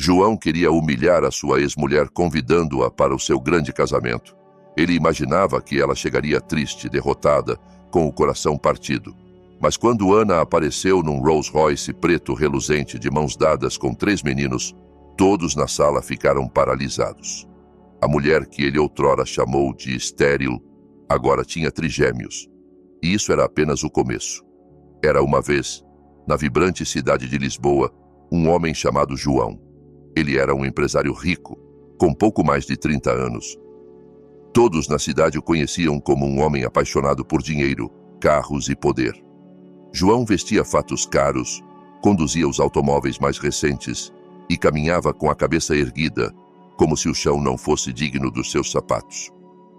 João queria humilhar a sua ex-mulher convidando-a para o seu grande casamento. Ele imaginava que ela chegaria triste, derrotada, com o coração partido. Mas quando Ana apareceu num Rolls Royce preto reluzente de mãos dadas com 3 meninos, todos na sala ficaram paralisados. A mulher que ele outrora chamou de estéril, agora tinha trigêmeos. E isso era apenas o começo. Era uma vez, na vibrante cidade de Lisboa, um homem chamado João. Ele era um empresário rico, com pouco mais de 30 anos. Todos na cidade o conheciam como um homem apaixonado por dinheiro, carros e poder. João vestia fatos caros, conduzia os automóveis mais recentes e caminhava com a cabeça erguida, como se o chão não fosse digno dos seus sapatos.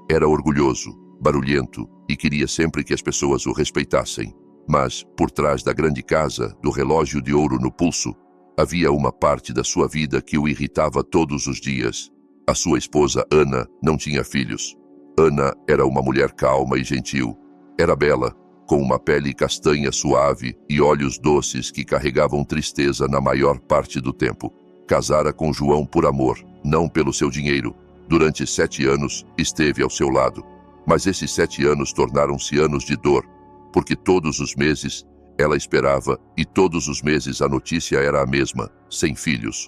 Era orgulhoso, barulhento e queria sempre que as pessoas o respeitassem. Mas, por trás da grande casa, do relógio de ouro no pulso, havia uma parte da sua vida que o irritava todos os dias. A sua esposa, Ana, não tinha filhos. Ana era uma mulher calma e gentil. Era bela, com uma pele castanha suave e olhos doces que carregavam tristeza na maior parte do tempo. Casara com João por amor, não pelo seu dinheiro. Durante 7 anos, esteve ao seu lado. Mas esses 7 anos tornaram-se anos de dor, porque todos os meses ela esperava e todos os meses a notícia era a mesma, sem filhos.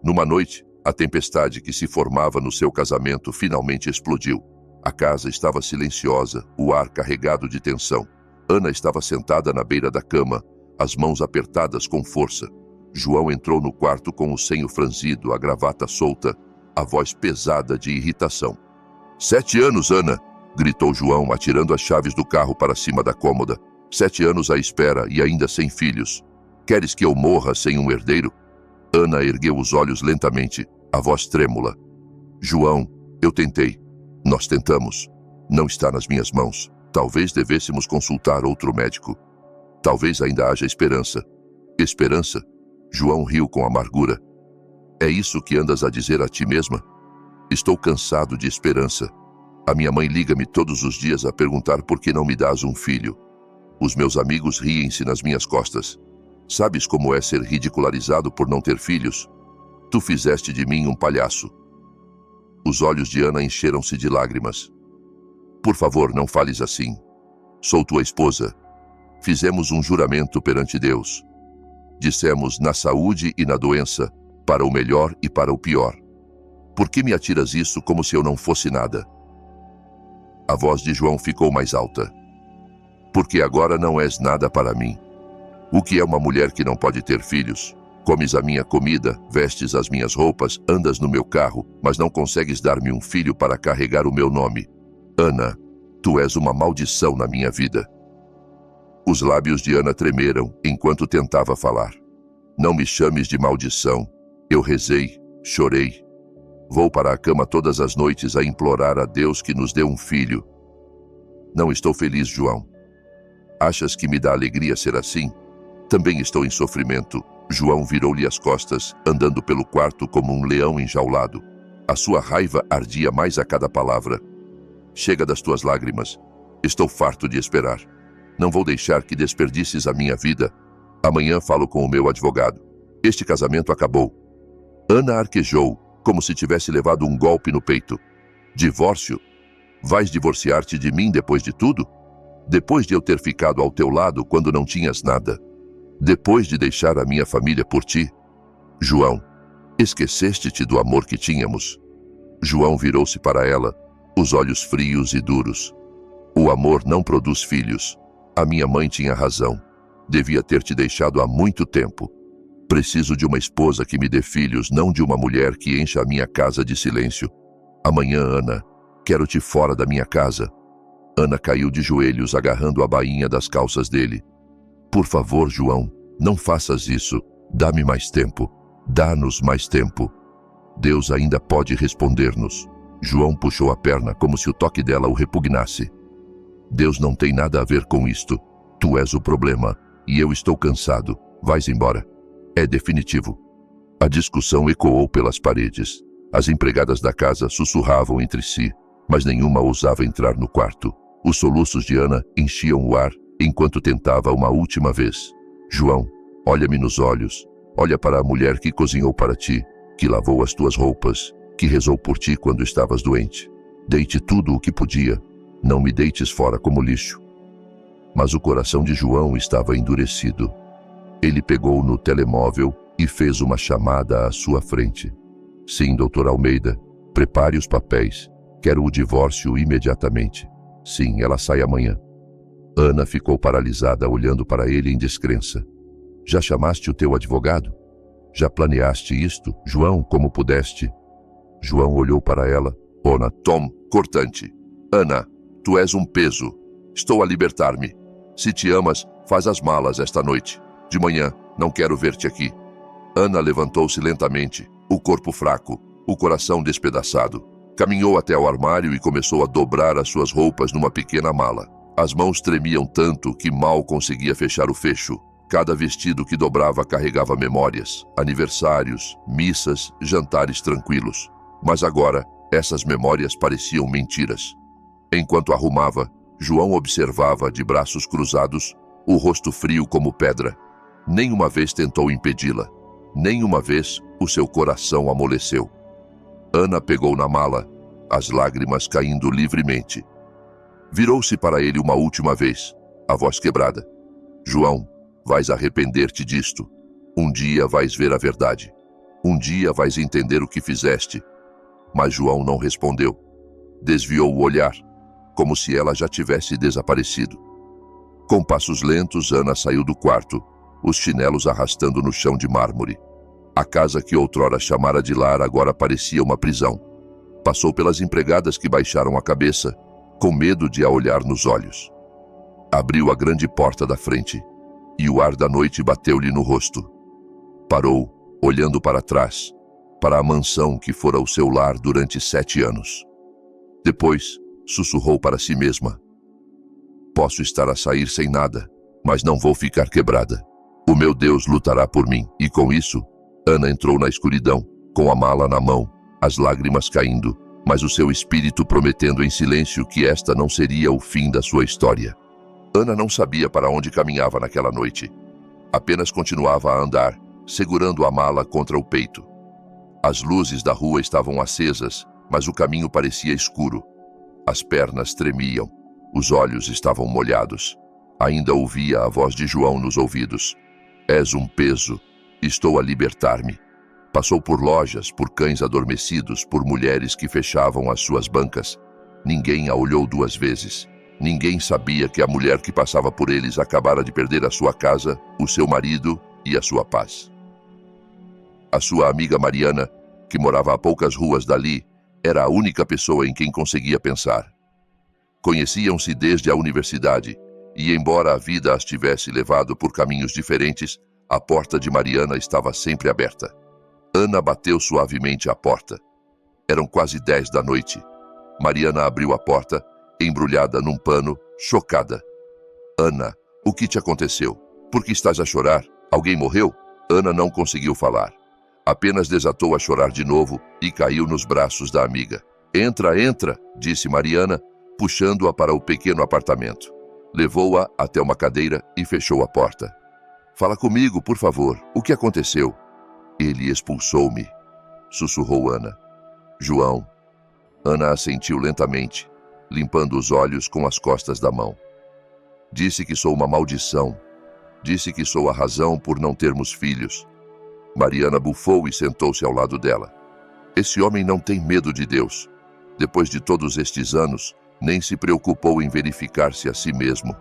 Numa noite, a tempestade que se formava no seu casamento finalmente explodiu. A casa estava silenciosa, o ar carregado de tensão. Ana estava sentada na beira da cama, as mãos apertadas com força. João entrou no quarto com o senho franzido, a gravata solta, a voz pesada de irritação. 7 anos, Ana! Gritou João, atirando as chaves do carro para cima da cômoda. 7 anos à espera e ainda sem filhos. Queres que eu morra sem um herdeiro? Ana ergueu os olhos lentamente, a voz trêmula. João, eu tentei. Nós tentamos. Não está nas minhas mãos. Talvez devêssemos consultar outro médico. Talvez ainda haja esperança. Esperança? João riu com amargura. É isso que andas a dizer a ti mesma? Estou cansado de esperança. A minha mãe liga-me todos os dias a perguntar por que não me dás um filho. Os meus amigos riem-se nas minhas costas. Sabes como é ser ridicularizado por não ter filhos? Tu fizeste de mim um palhaço. Os olhos de Ana encheram-se de lágrimas. Por favor, não fales assim. Sou tua esposa. Fizemos um juramento perante Deus. Dissemos na saúde e na doença, para o melhor e para o pior. Por que me atiras isso como se eu não fosse nada? A voz de João ficou mais alta. Porque agora não és nada para mim. O que é uma mulher que não pode ter filhos? Comes a minha comida, vestes as minhas roupas, andas no meu carro, mas não consegues dar-me um filho para carregar o meu nome. Ana, tu és uma maldição na minha vida. Os lábios de Ana tremeram enquanto tentava falar. Não me chames de maldição. Eu rezei, chorei. Vou para a cama todas as noites a implorar a Deus que nos dê um filho. Não estou feliz, João. Achas que me dá alegria ser assim? Também estou em sofrimento. João virou-lhe as costas, andando pelo quarto como um leão enjaulado. A sua raiva ardia mais a cada palavra. Chega das tuas lágrimas. Estou farto de esperar. Não vou deixar que desperdices a minha vida. Amanhã falo com o meu advogado. Este casamento acabou. Ana arquejou, como se tivesse levado um golpe no peito. Divórcio? Vais divorciar-te de mim depois de tudo? Depois de eu ter ficado ao teu lado quando não tinhas nada? Depois de deixar a minha família por ti? João, esqueceste-te do amor que tínhamos? João virou-se para ela, os olhos frios e duros. O amor não produz filhos. A minha mãe tinha razão. Devia ter te deixado há muito tempo. Preciso de uma esposa que me dê filhos, não de uma mulher que encha a minha casa de silêncio. Amanhã, Ana, quero-te fora da minha casa. Ana caiu de joelhos, agarrando a bainha das calças dele. Por favor, João, não faças isso. Dá-me mais tempo. Dá-nos mais tempo. Deus ainda pode responder-nos. João puxou a perna como se o toque dela o repugnasse. Deus não tem nada a ver com isto. Tu és o problema, e eu estou cansado. Vais embora. É definitivo. A discussão ecoou pelas paredes. As empregadas da casa sussurravam entre si, mas nenhuma ousava entrar no quarto. Os soluços de Ana enchiam o ar enquanto tentava uma última vez. João, olha-me nos olhos. Olha para a mulher que cozinhou para ti, que lavou as tuas roupas, que rezou por ti quando estavas doente. Deite tudo o que podia, não me deites fora como lixo. Mas o coração de João estava endurecido. Ele pegou no telemóvel e fez uma chamada à sua frente. Sim, doutor Almeida, prepare os papéis. Quero o divórcio imediatamente. Sim, ela sai amanhã. Ana ficou paralisada olhando para ele em descrença. Já chamaste o teu advogado? Já planeaste isto, João, como pudeste? João olhou para ela. Ona, Tom, cortante. Ana, tu és um peso. Estou a libertar-me. Se te amas, faz as malas esta noite. De manhã, não quero ver-te aqui. Ana levantou-se lentamente, o corpo fraco, o coração despedaçado. Caminhou até o armário e começou a dobrar as suas roupas numa pequena mala. As mãos tremiam tanto que mal conseguia fechar o fecho. Cada vestido que dobrava carregava memórias, aniversários, missas, jantares tranquilos. Mas agora, essas memórias pareciam mentiras. Enquanto arrumava, João observava, de braços cruzados, o rosto frio como pedra. Nenhuma vez tentou impedi-la. Nenhuma vez o seu coração amoleceu. Ana pegou na mala, as lágrimas caindo livremente. Virou-se para ele uma última vez, a voz quebrada. João, vais arrepender-te disto. Um dia vais ver a verdade. Um dia vais entender o que fizeste. Mas João não respondeu. Desviou o olhar, como se ela já tivesse desaparecido. Com passos lentos, Ana saiu do quarto, os chinelos arrastando no chão de mármore. A casa que outrora chamara de lar agora parecia uma prisão. Passou pelas empregadas que baixaram a cabeça, com medo de a olhar nos olhos. Abriu a grande porta da frente, e o ar da noite bateu-lhe no rosto. Parou, olhando para trás, para a mansão que fora o seu lar durante 7 anos. Depois, sussurrou para si mesma. Posso estar a sair sem nada, mas não vou ficar quebrada. O meu Deus lutará por mim, e com isso, Ana entrou na escuridão, com a mala na mão, as lágrimas caindo, mas o seu espírito prometendo em silêncio que esta não seria o fim da sua história. Ana não sabia para onde caminhava naquela noite. Apenas continuava a andar, segurando a mala contra o peito. As luzes da rua estavam acesas, mas o caminho parecia escuro. As pernas tremiam, os olhos estavam molhados. Ainda ouvia a voz de João nos ouvidos. És um peso, estou a libertar-me. Passou por lojas, por cães adormecidos, por mulheres que fechavam as suas bancas. Ninguém a olhou 2 vezes. Ninguém sabia que a mulher que passava por eles acabara de perder a sua casa, o seu marido e a sua paz. A sua amiga Mariana, que morava a poucas ruas dali, era a única pessoa em quem conseguia pensar. Conheciam-se desde a universidade, e embora a vida as tivesse levado por caminhos diferentes, a porta de Mariana estava sempre aberta. Ana bateu suavemente à porta. Eram quase 10 da noite. Mariana abriu a porta, embrulhada num pano, chocada. Ana, o que te aconteceu? Por que estás a chorar? Alguém morreu? Ana não conseguiu falar. Apenas desatou a chorar de novo e caiu nos braços da amiga. Entra, entra, disse Mariana, puxando-a para o pequeno apartamento. Levou-a até uma cadeira e fechou a porta. Fala comigo, por favor. O que aconteceu? Ele expulsou-me, sussurrou Ana. João. Ana assentiu lentamente, limpando os olhos com as costas da mão. Disse que sou uma maldição. Disse que sou a razão por não termos filhos. Mariana bufou e sentou-se ao lado dela. Esse homem não tem medo de Deus. Depois de todos estes anos, nem se preocupou em verificar-se a si mesmo.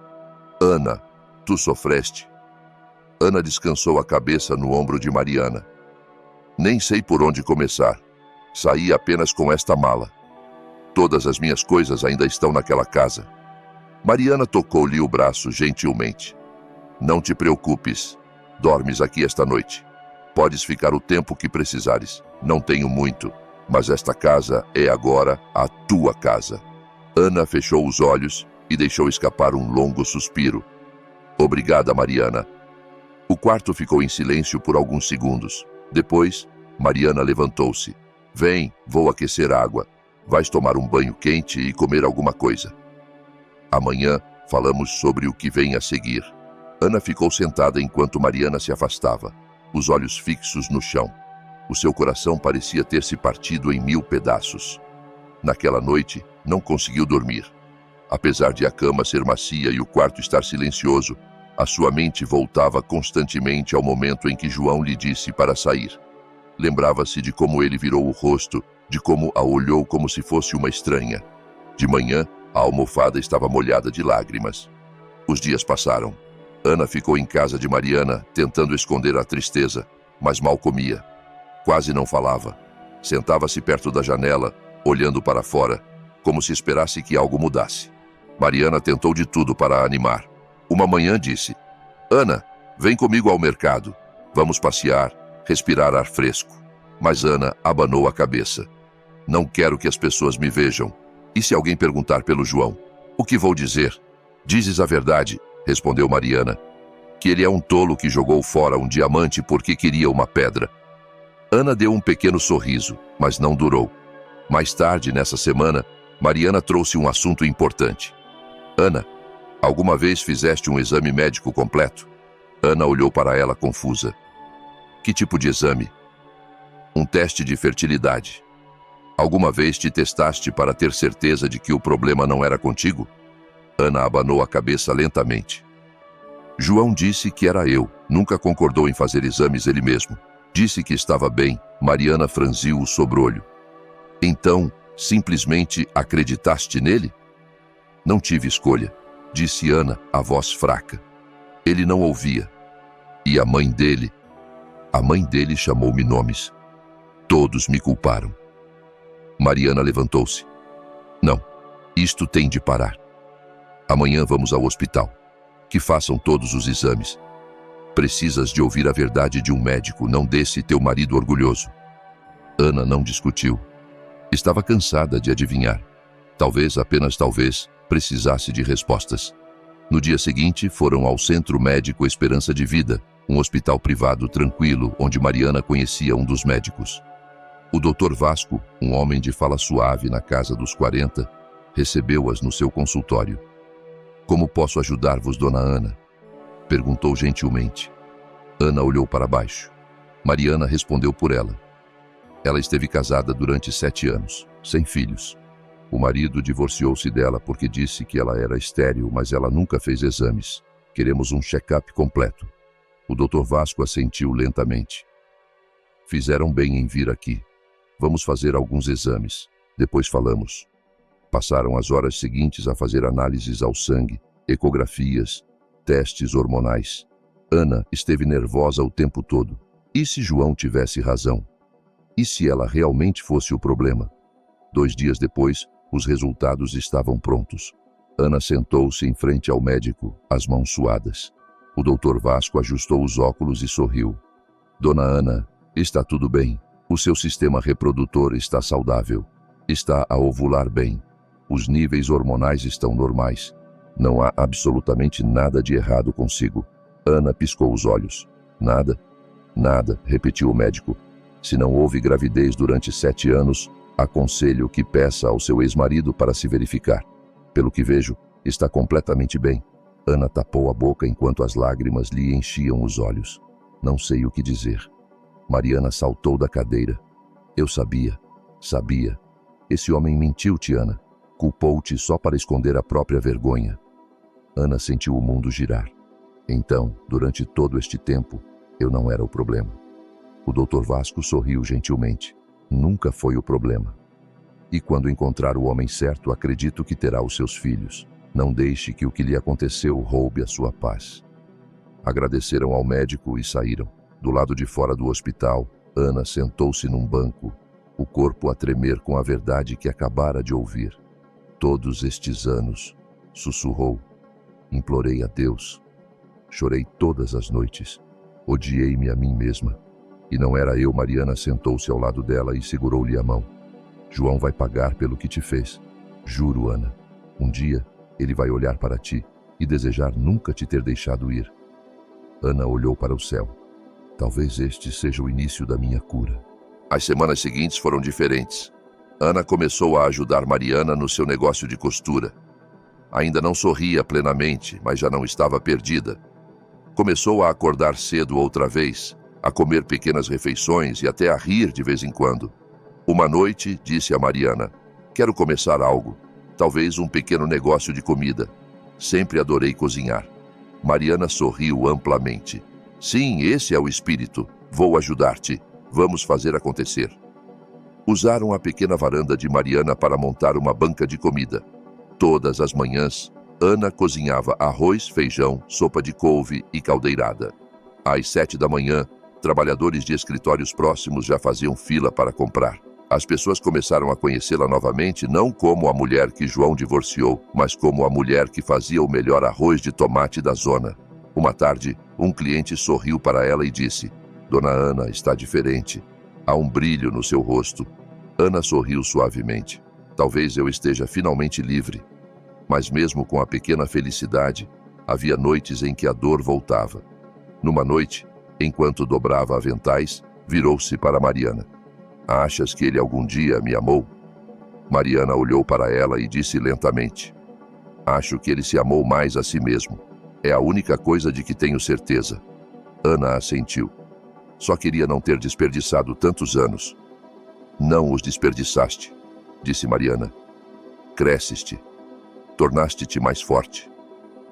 Ana, tu sofreste. Ana descansou a cabeça no ombro de Mariana. Nem sei por onde começar. Saí apenas com esta mala. Todas as minhas coisas ainda estão naquela casa. Mariana tocou-lhe o braço gentilmente. Não te preocupes. Dormes aqui esta noite. Podes ficar o tempo que precisares. Não tenho muito, mas esta casa é agora a tua casa. Ana fechou os olhos e deixou escapar um longo suspiro. Obrigada, Mariana. O quarto ficou em silêncio por alguns segundos. Depois, Mariana levantou-se. Vem, vou aquecer água. Vais tomar um banho quente e comer alguma coisa. Amanhã falamos sobre o que vem a seguir. Ana ficou sentada enquanto Mariana se afastava. os olhos fixos no chão. O seu coração parecia ter se partido em 1000 pedaços. Naquela noite, não conseguiu dormir. Apesar de a cama ser macia e o quarto estar silencioso, a sua mente voltava constantemente ao momento em que João lhe disse para sair. Lembrava-se de como ele virou o rosto, de como a olhou como se fosse uma estranha. De manhã, a almofada estava molhada de lágrimas. Os dias passaram. Ana ficou em casa de Mariana, tentando esconder a tristeza, mas mal comia. Quase não falava. Sentava-se perto da janela, olhando para fora, como se esperasse que algo mudasse. Mariana tentou de tudo para a animar. Uma manhã disse: Ana, vem comigo ao mercado. Vamos passear, respirar ar fresco. Mas Ana abanou a cabeça. Não quero que as pessoas me vejam. E se alguém perguntar pelo João? O que vou dizer? Dizes a verdade, respondeu Mariana, que ele é um tolo que jogou fora um diamante porque queria uma pedra. Ana deu um pequeno sorriso, mas não durou. Mais tarde, nessa semana, Mariana trouxe um assunto importante. Ana, alguma vez fizeste um exame médico completo? Ana olhou para ela confusa. Que tipo de exame? Um teste de fertilidade. Alguma vez te testaste para ter certeza de que o problema não era contigo? Ana abanou a cabeça lentamente. João disse que era eu, nunca concordou em fazer exames ele mesmo. Disse que estava bem. Mariana franziu o sobrolho. Então, simplesmente acreditaste nele? Não tive escolha, disse Ana, a voz fraca. Ele não ouvia. E a mãe dele? A mãe dele chamou-me nomes. Todos me culparam. Mariana levantou-se. Não, isto tem de parar. Amanhã vamos ao hospital. Que façam todos os exames. Precisas de ouvir a verdade de um médico, não desse teu marido orgulhoso. Ana não discutiu. Estava cansada de adivinhar. Talvez, apenas talvez, precisasse de respostas. No dia seguinte, foram ao Centro Médico Esperança de Vida, um hospital privado tranquilo, onde Mariana conhecia um dos médicos. O Dr. Vasco, um homem de fala suave na casa dos 40, recebeu-as no seu consultório. Como posso ajudar-vos, dona Ana? Perguntou gentilmente. Ana olhou para baixo. Mariana respondeu por ela. Ela esteve casada durante 7 anos, sem filhos. O marido divorciou-se dela porque disse que ela era estéril, mas ela nunca fez exames. Queremos um check-up completo. O Dr. Vasco assentiu lentamente. Fizeram bem em vir aqui. Vamos fazer alguns exames. Depois falamos. Passaram as horas seguintes a fazer análises ao sangue, ecografias, testes hormonais. Ana esteve nervosa o tempo todo. E se João tivesse razão? E se ela realmente fosse o problema? 2 dias depois, os resultados estavam prontos. Ana sentou-se em frente ao médico, as mãos suadas. O Dr. Vasco ajustou os óculos e sorriu. Dona Ana, está tudo bem. O seu sistema reprodutor está saudável. Está a ovular bem. Os níveis hormonais estão normais. Não há absolutamente nada de errado consigo. Ana piscou os olhos. Nada? Nada, repetiu o médico. Se não houve gravidez durante 7 anos, aconselho que peça ao seu ex-marido para se verificar. Pelo que vejo, está completamente bem. Ana tapou a boca enquanto as lágrimas lhe enchiam os olhos. Não sei o que dizer. Mariana saltou da cadeira. Eu sabia. Esse homem mentiu-te, Ana. Culpou-te só para esconder a própria vergonha. Ana sentiu o mundo girar. Então, durante todo este tempo, eu não era o problema. O Dr. Vasco sorriu gentilmente. Nunca foi o problema. E quando encontrar o homem certo, acredito que terá os seus filhos. Não deixe que o que lhe aconteceu roube a sua paz. Agradeceram ao médico e saíram. Do lado de fora do hospital, Ana sentou-se num banco, o corpo a tremer com a verdade que acabara de ouvir. Todos estes anos, sussurrou, implorei a Deus. Chorei todas as noites. Odiei-me a mim mesma. E não era eu. Mariana sentou-se ao lado dela e segurou-lhe a mão. João vai pagar pelo que te fez. Juro, Ana. Um dia, ele vai olhar para ti e desejar nunca te ter deixado ir. Ana olhou para o céu. Talvez este seja o início da minha cura. As semanas seguintes foram diferentes. Ana começou a ajudar Mariana no seu negócio de costura. Ainda não sorria plenamente, mas já não estava perdida. Começou a acordar cedo outra vez, a comer pequenas refeições e até a rir de vez em quando. Uma noite, disse a Mariana, quero começar algo, talvez um pequeno negócio de comida. Sempre adorei cozinhar. Mariana sorriu amplamente. Sim, esse é o espírito. Vou ajudar-te. Vamos fazer acontecer. Usaram a pequena varanda de Mariana para montar uma banca de comida. Todas as manhãs, Ana cozinhava arroz, feijão, sopa de couve e caldeirada. Às 7 da manhã, trabalhadores de escritórios próximos já faziam fila para comprar. As pessoas começaram a conhecê-la novamente não como a mulher que João divorciou, mas como a mulher que fazia o melhor arroz de tomate da zona. Uma tarde, um cliente sorriu para ela e disse: Dona Ana está diferente. Há um brilho no seu rosto. Ana sorriu suavemente. Talvez eu esteja finalmente livre. Mas mesmo com a pequena felicidade, havia noites em que a dor voltava. Numa noite, enquanto dobrava aventais, virou-se para Mariana. Achas que ele algum dia me amou? Mariana olhou para ela e disse lentamente: Acho que ele se amou mais a si mesmo. É a única coisa de que tenho certeza. Ana assentiu. Só queria não ter desperdiçado tantos anos. Não os desperdiçaste, disse Mariana. Cresceste. Tornaste-te mais forte.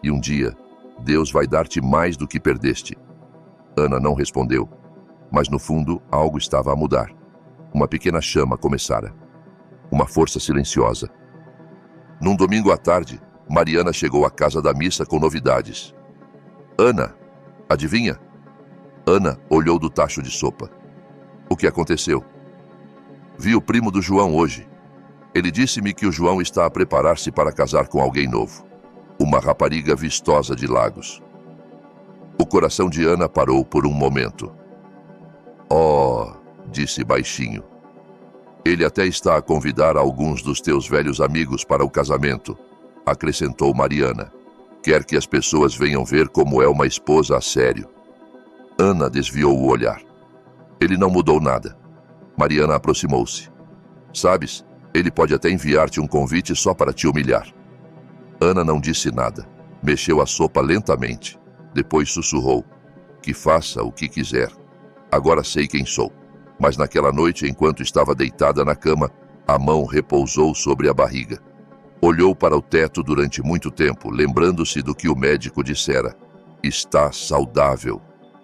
E um dia, Deus vai dar-te mais do que perdeste. Ana não respondeu, mas no fundo algo estava a mudar. Uma pequena chama começara. Uma força silenciosa. Num domingo à tarde, Mariana chegou à casa da missa com novidades. Ana, adivinha? Ana olhou do tacho de sopa. O que aconteceu? Vi o primo do João hoje. Ele disse-me que o João está a preparar-se para casar com alguém novo. Uma rapariga vistosa de Lagos. O coração de Ana parou por um momento. Oh, disse baixinho. Ele até está a convidar alguns dos teus velhos amigos para o casamento, acrescentou Mariana. Quer que as pessoas venham ver como é uma esposa a sério. Ana desviou o olhar. Ele não mudou nada. Mariana aproximou-se. Sabes, ele pode até enviar-te um convite só para te humilhar. Ana não disse nada. Mexeu a sopa lentamente. Depois sussurrou. Que faça o que quiser. Agora sei quem sou. Mas naquela noite, enquanto estava deitada na cama, a mão repousou sobre a barriga. Olhou para o teto durante muito tempo, lembrando-se do que o médico dissera. Está saudável.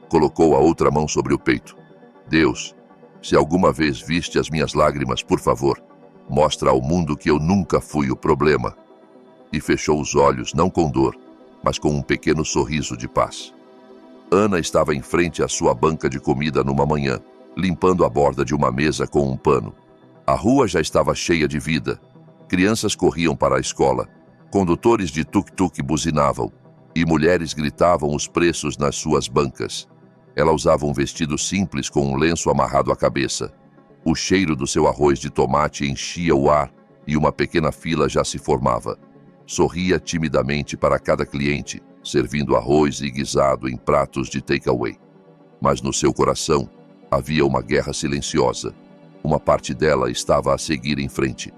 Colocou a outra mão sobre o peito. Deus, se alguma vez viste as minhas lágrimas, por favor, mostra ao mundo que eu nunca fui o problema. E fechou os olhos, não com dor, mas com um pequeno sorriso de paz. Ana estava em frente à sua banca de comida numa manhã, limpando a borda de uma mesa com um pano. A rua já estava cheia de vida. Crianças corriam para a escola, condutores de tuk-tuk buzinavam, e mulheres gritavam os preços nas suas bancas. Ela usava um vestido simples com um lenço amarrado à cabeça. O cheiro do seu arroz de tomate enchia o ar e uma pequena fila já se formava. Sorria timidamente para cada cliente, servindo arroz e guisado em pratos de takeaway. Mas no seu coração havia uma guerra silenciosa. Uma parte dela estava a seguir em frente.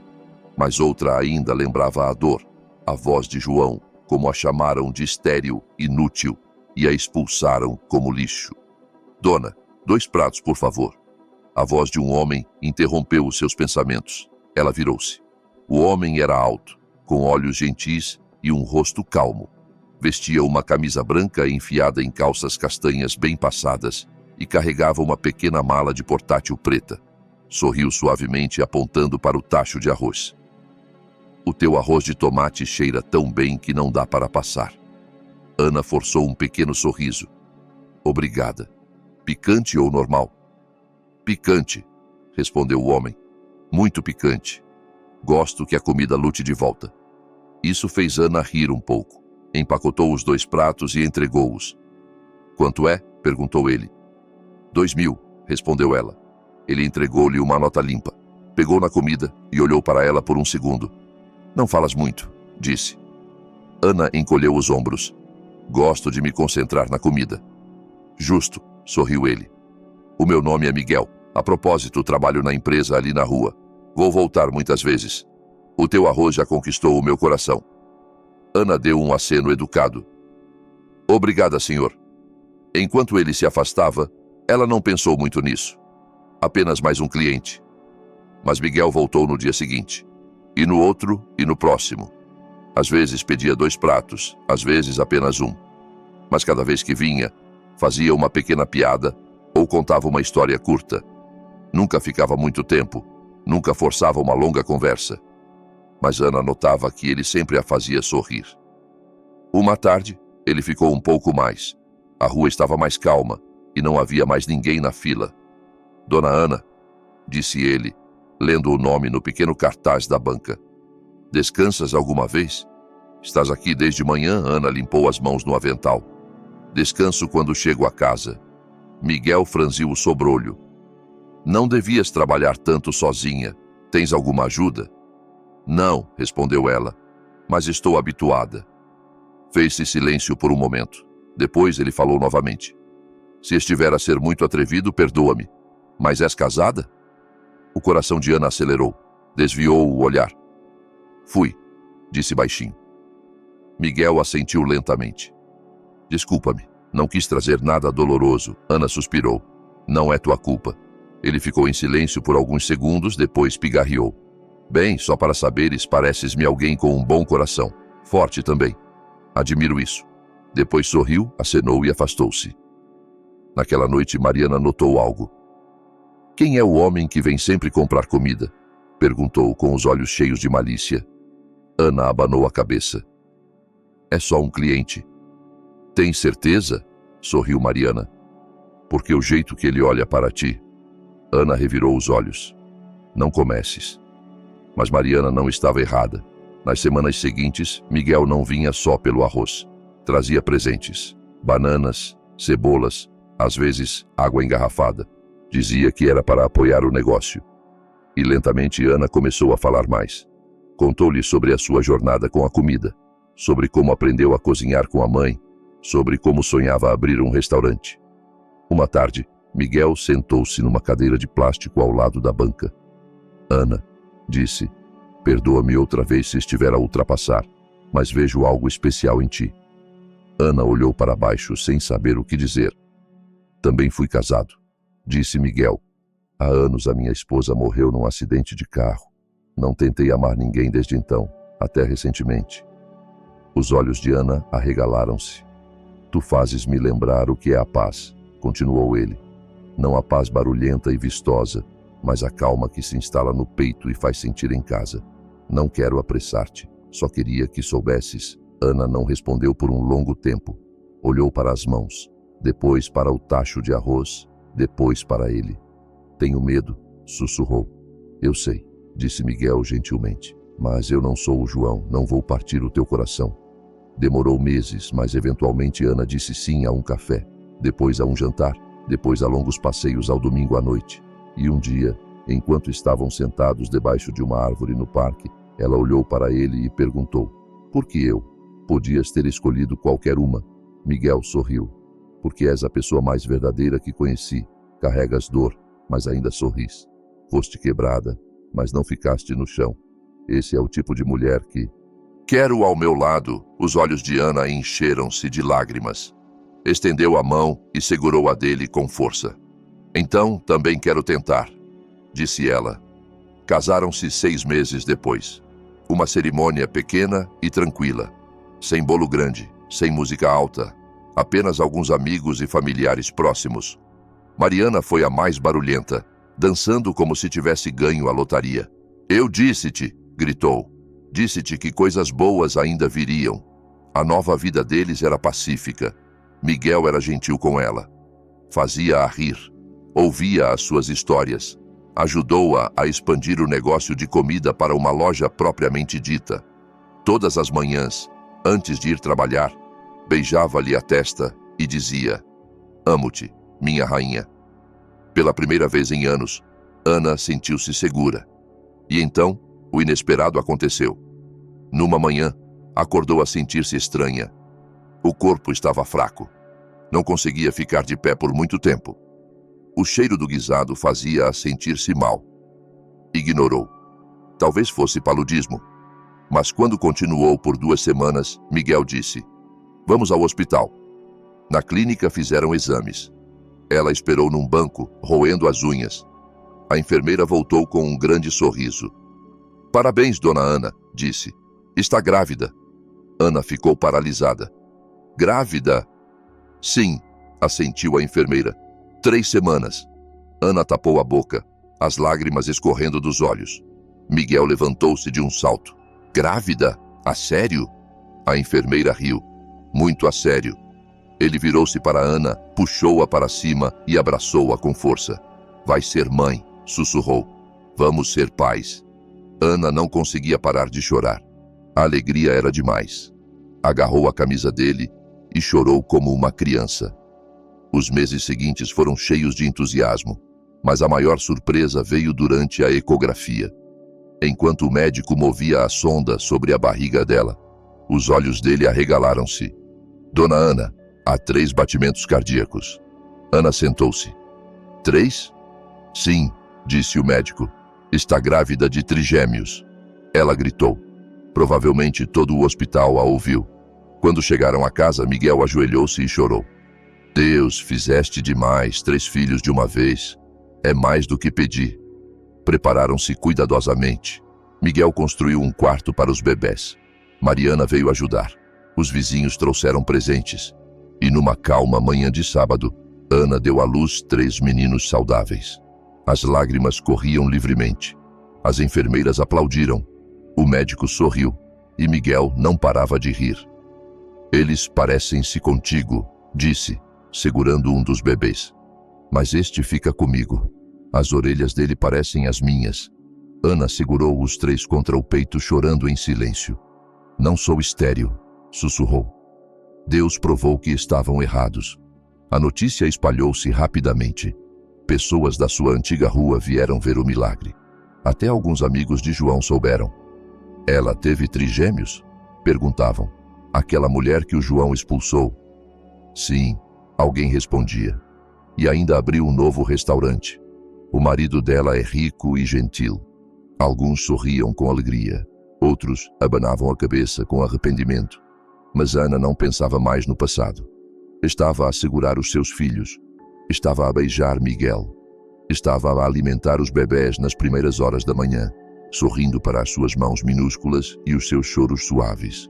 Mas outra ainda lembrava a dor, a voz de João, como a chamaram de estéril, inútil, e a expulsaram como lixo. Dona, 2 pratos, por favor. A voz de um homem interrompeu os seus pensamentos. Ela virou-se. O homem era alto, com olhos gentis e um rosto calmo. Vestia uma camisa branca enfiada em calças castanhas bem passadas e carregava uma pequena mala de portátil preta. Sorriu suavemente apontando para o tacho de arroz. O teu arroz de tomate cheira tão bem que não dá para passar. Ana forçou um pequeno sorriso. Obrigada. Picante ou normal? Picante, respondeu o homem. Muito picante. Gosto que a comida lute de volta. Isso fez Ana rir um pouco. Empacotou os 2 pratos e entregou-os. Quanto é? Perguntou ele. 2.000, respondeu ela. Ele entregou-lhe uma nota limpa. Pegou na comida e olhou para ela por um segundo. Não falas muito, disse. Ana encolheu os ombros. Gosto de me concentrar na comida. Justo, sorriu ele. O meu nome é Miguel. A propósito, trabalho na empresa ali na rua. Vou voltar muitas vezes. O teu arroz já conquistou o meu coração. Ana deu um aceno educado. Obrigada, senhor. Enquanto ele se afastava, Ela não pensou muito nisso. Apenas mais um cliente. Mas Miguel voltou no dia seguinte. E no outro, e no próximo. Às vezes pedia 2 pratos, às vezes apenas um. Mas cada vez que vinha, fazia uma pequena piada ou contava uma história curta. Nunca ficava muito tempo, nunca forçava uma longa conversa. Mas Ana notava que ele sempre a fazia sorrir. Uma tarde, ele ficou um pouco mais. A rua estava mais calma e não havia mais ninguém na fila. Dona Ana, disse ele, lendo o nome no pequeno cartaz da banca. Descansas alguma vez? Estás aqui desde manhã? Ana limpou as mãos no avental. Descanso quando chego a casa. Miguel franziu o sobrolho. Não devias trabalhar tanto sozinha. Tens alguma ajuda? Não, respondeu ela, mas estou habituada. Fez-se silêncio por um momento. Depois ele falou novamente. Se estiver a ser muito atrevido, perdoa-me. Mas és casada? O coração de Ana acelerou. Desviou o olhar. Fui, disse baixinho. Miguel assentiu lentamente. Desculpa-me, não quis trazer nada doloroso. Ana suspirou. Não é tua culpa. Ele ficou em silêncio por alguns segundos, depois pigarreou. Bem, só para saberes, pareces-me alguém com um bom coração. Forte também. Admiro isso. Depois sorriu, acenou e afastou-se. Naquela noite, Mariana notou algo. Quem é o homem que vem sempre comprar comida? Perguntou com os olhos cheios de malícia. Ana abanou a cabeça. É só um cliente. Tens certeza? Sorriu Mariana. Porque o jeito que ele olha para ti. Ana revirou os olhos. Não comeces. Mas Mariana não estava errada. Nas semanas seguintes, Miguel não vinha só pelo arroz. Trazia presentes. Bananas, cebolas, às vezes água engarrafada. Dizia que era para apoiar o negócio. E lentamente Ana começou a falar mais. Contou-lhe sobre a sua jornada com a comida, sobre como aprendeu a cozinhar com a mãe, sobre como sonhava abrir um restaurante. Uma tarde, Miguel sentou-se numa cadeira de plástico ao lado da banca. Ana, disse, perdoa-me outra vez se estiver a ultrapassar, mas vejo algo especial em ti. Ana olhou para baixo sem saber o que dizer. Também fui casado, disse Miguel. Há anos a minha esposa morreu num acidente de carro. Não tentei amar ninguém desde então, até recentemente. Os olhos de Ana arregalaram-se. Tu fazes-me lembrar o que é a paz, continuou ele. Não a paz barulhenta e vistosa, mas a calma que se instala no peito e faz sentir em casa. Não quero apressar-te, só queria que soubesses. Ana não respondeu por um longo tempo. Olhou para as mãos, depois para o tacho de arroz, depois para ele. Tenho medo, sussurrou. Eu sei, disse Miguel gentilmente, mas eu não sou o João, não vou partir o teu coração. Demorou meses, mas eventualmente Ana disse sim a um café, depois a um jantar, depois a longos passeios ao domingo à noite. E um dia, enquanto estavam sentados debaixo de uma árvore no parque, ela olhou para ele e perguntou, por que eu? Podias ter escolhido qualquer uma. Miguel sorriu. Porque és a pessoa mais verdadeira que conheci. Carregas dor, mas ainda sorris. Foste quebrada, mas não ficaste no chão. Esse é o tipo de mulher que... Quero ao meu lado. Os olhos de Ana encheram-se de lágrimas. Estendeu a mão e segurou a dele com força. Então, também quero tentar, disse ela. Casaram-se 6 meses depois. Uma cerimônia pequena e tranquila. Sem bolo grande, sem música alta. Apenas alguns amigos e familiares próximos. Mariana foi a mais barulhenta, dançando como se tivesse ganho a lotaria. Eu disse-te, gritou. Disse-te que coisas boas ainda viriam. A nova vida deles era pacífica. Miguel era gentil com ela. Fazia-a rir. Ouvia as suas histórias. Ajudou-a a expandir o negócio de comida para uma loja propriamente dita. Todas as manhãs, antes de ir trabalhar, beijava-lhe a testa e dizia: Amo-te, minha rainha. Pela primeira vez em anos, Ana sentiu-se segura. E então, o inesperado aconteceu. Numa manhã, acordou a sentir-se estranha. O corpo estava fraco. Não conseguia ficar de pé por muito tempo. O cheiro do guisado fazia-a sentir-se mal. Ignorou. Talvez fosse paludismo. Mas quando continuou por 2 semanas, Miguel disse: Vamos ao hospital. Na clínica fizeram exames. Ela esperou num banco, roendo as unhas. A enfermeira voltou com um grande sorriso. Parabéns, dona Ana, disse. Está grávida. Ana ficou paralisada. Grávida? Sim, assentiu a enfermeira. 3 semanas. Ana tapou a boca, as lágrimas escorrendo dos olhos. Miguel levantou-se de um salto. Grávida? A sério? A enfermeira riu. Muito a sério. Ele virou-se para Ana, puxou-a para cima e abraçou-a com força. Vai ser mãe, sussurrou. Vamos ser pais. Ana não conseguia parar de chorar. A alegria era demais. Agarrou a camisa dele e chorou como uma criança. Os meses seguintes foram cheios de entusiasmo, mas a maior surpresa veio durante a ecografia. Enquanto o médico movia a sonda sobre a barriga dela, os olhos dele arregalaram-se. Dona Ana, há 3 batimentos cardíacos. Ana sentou-se. 3? Sim, disse o médico. Está grávida de trigêmeos. Ela gritou. Provavelmente todo o hospital a ouviu. Quando chegaram a casa, Miguel ajoelhou-se e chorou. Deus, fizeste demais, 3 filhos de uma vez. É mais do que pedi. Prepararam-se cuidadosamente. Miguel construiu um quarto para os bebés. Mariana veio ajudar. Os vizinhos trouxeram presentes. E numa calma manhã de sábado, Ana deu à luz 3 meninos saudáveis. As lágrimas corriam livremente. As enfermeiras aplaudiram. O médico sorriu e Miguel não parava de rir. Eles parecem-se contigo, disse, segurando um dos bebês. Mas este fica comigo. As orelhas dele parecem as minhas. Ana segurou os 3 contra o peito, chorando em silêncio. Não sou estéril, sussurrou. Deus provou que estavam errados. A notícia espalhou-se rapidamente. Pessoas da sua antiga rua vieram ver o milagre. Até alguns amigos de João souberam. Ela teve trigêmeos? Perguntavam. Aquela mulher que o João expulsou? Sim, alguém respondia. E ainda abriu um novo restaurante. O marido dela é rico e gentil. Alguns sorriam com alegria. Outros abanavam a cabeça com arrependimento. Mas Ana não pensava mais no passado. Estava a segurar os seus filhos. Estava a beijar Miguel. Estava a alimentar os bebés nas primeiras horas da manhã, sorrindo para as suas mãos minúsculas e os seus choros suaves.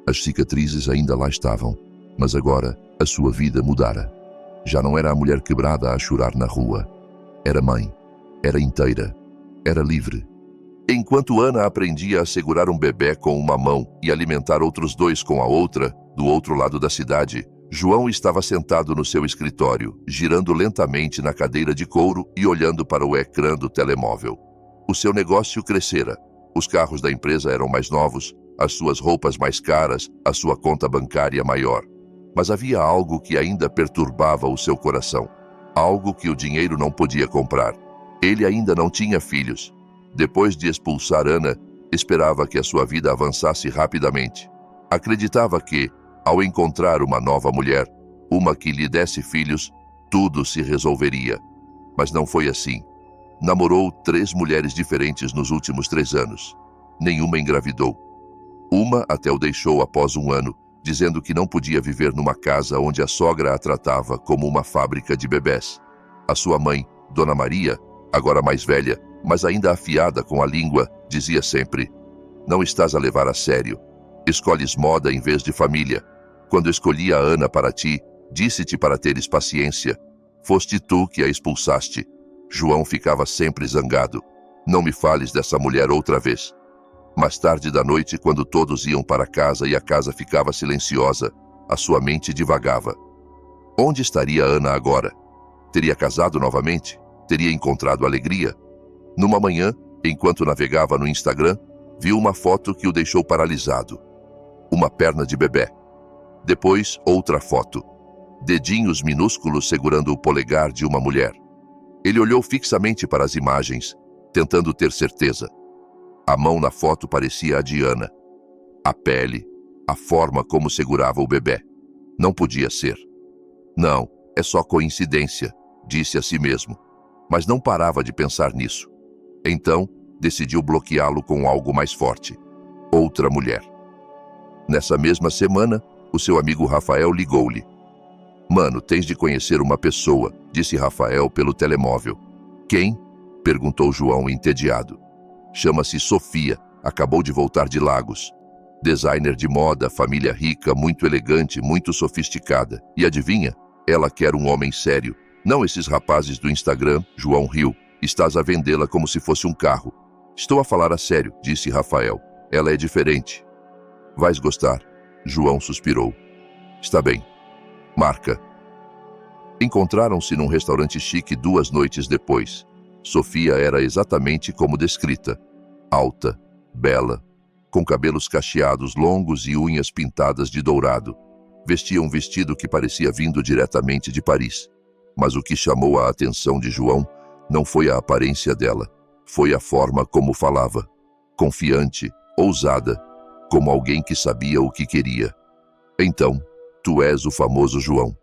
As cicatrizes ainda lá estavam, mas agora a sua vida mudara. Já não era a mulher quebrada a chorar na rua. Era mãe. Era inteira. Era livre. Enquanto Ana aprendia a segurar um bebê com uma mão e alimentar outros 2 com a outra, do outro lado da cidade, João estava sentado no seu escritório, girando lentamente na cadeira de couro e olhando para o ecrã do telemóvel. O seu negócio crescera. Os carros da empresa eram mais novos, as suas roupas mais caras, a sua conta bancária maior. Mas havia algo que ainda perturbava o seu coração. Algo que o dinheiro não podia comprar. Ele ainda não tinha filhos. Depois de expulsar Ana, esperava que a sua vida avançasse rapidamente. Acreditava que, ao encontrar uma nova mulher, uma que lhe desse filhos, tudo se resolveria. Mas não foi assim. Namorou 3 mulheres diferentes nos últimos 3 anos. Nenhuma engravidou. Uma até o deixou após 1 ano, dizendo que não podia viver numa casa onde a sogra a tratava como uma fábrica de bebés. A sua mãe, Dona Maria, agora mais velha, mas ainda afiada com a língua, dizia sempre: não estás a levar a sério. Escolhes moda em vez de família. Quando escolhi a Ana para ti, disse-te para teres paciência. Foste tu que a expulsaste. João ficava sempre zangado. Não me fales dessa mulher outra vez. Mais tarde da noite, quando todos iam para casa e a casa ficava silenciosa, a sua mente divagava. Onde estaria Ana agora? Teria casado novamente? Teria encontrado alegria? Numa manhã, enquanto navegava no Instagram, viu uma foto que o deixou paralisado. Uma perna de bebê. Depois, outra foto. Dedinhos minúsculos segurando o polegar de uma mulher. Ele olhou fixamente para as imagens, tentando ter certeza. A mão na foto parecia a de Ana. A pele, a forma como segurava o bebê. Não podia ser. Não, é só coincidência, disse a si mesmo. Mas não parava de pensar nisso. Então, decidiu bloqueá-lo com algo mais forte. Outra mulher. Nessa mesma semana, o seu amigo Rafael ligou-lhe. Mano, tens de conhecer uma pessoa, disse Rafael pelo telemóvel. Quem? Perguntou João entediado. Chama-se Sofia, acabou de voltar de Lagos. Designer de moda, família rica, muito elegante, muito sofisticada. E adivinha? Ela quer um homem sério. Não esses rapazes do Instagram. João riu. Estás a vendê-la como se fosse um carro. Estou a falar a sério, disse Rafael. Ela é diferente. Vais gostar. João suspirou. Está bem. Marca. Encontraram-se num restaurante chique 2 noites depois. Sofia era exatamente como descrita. Alta, bela, com cabelos cacheados longos e unhas pintadas de dourado. Vestia um vestido que parecia vindo diretamente de Paris. Mas o que chamou a atenção de João não foi a aparência dela, foi a forma como falava. Confiante, ousada, como alguém que sabia o que queria. Então, tu és o famoso João,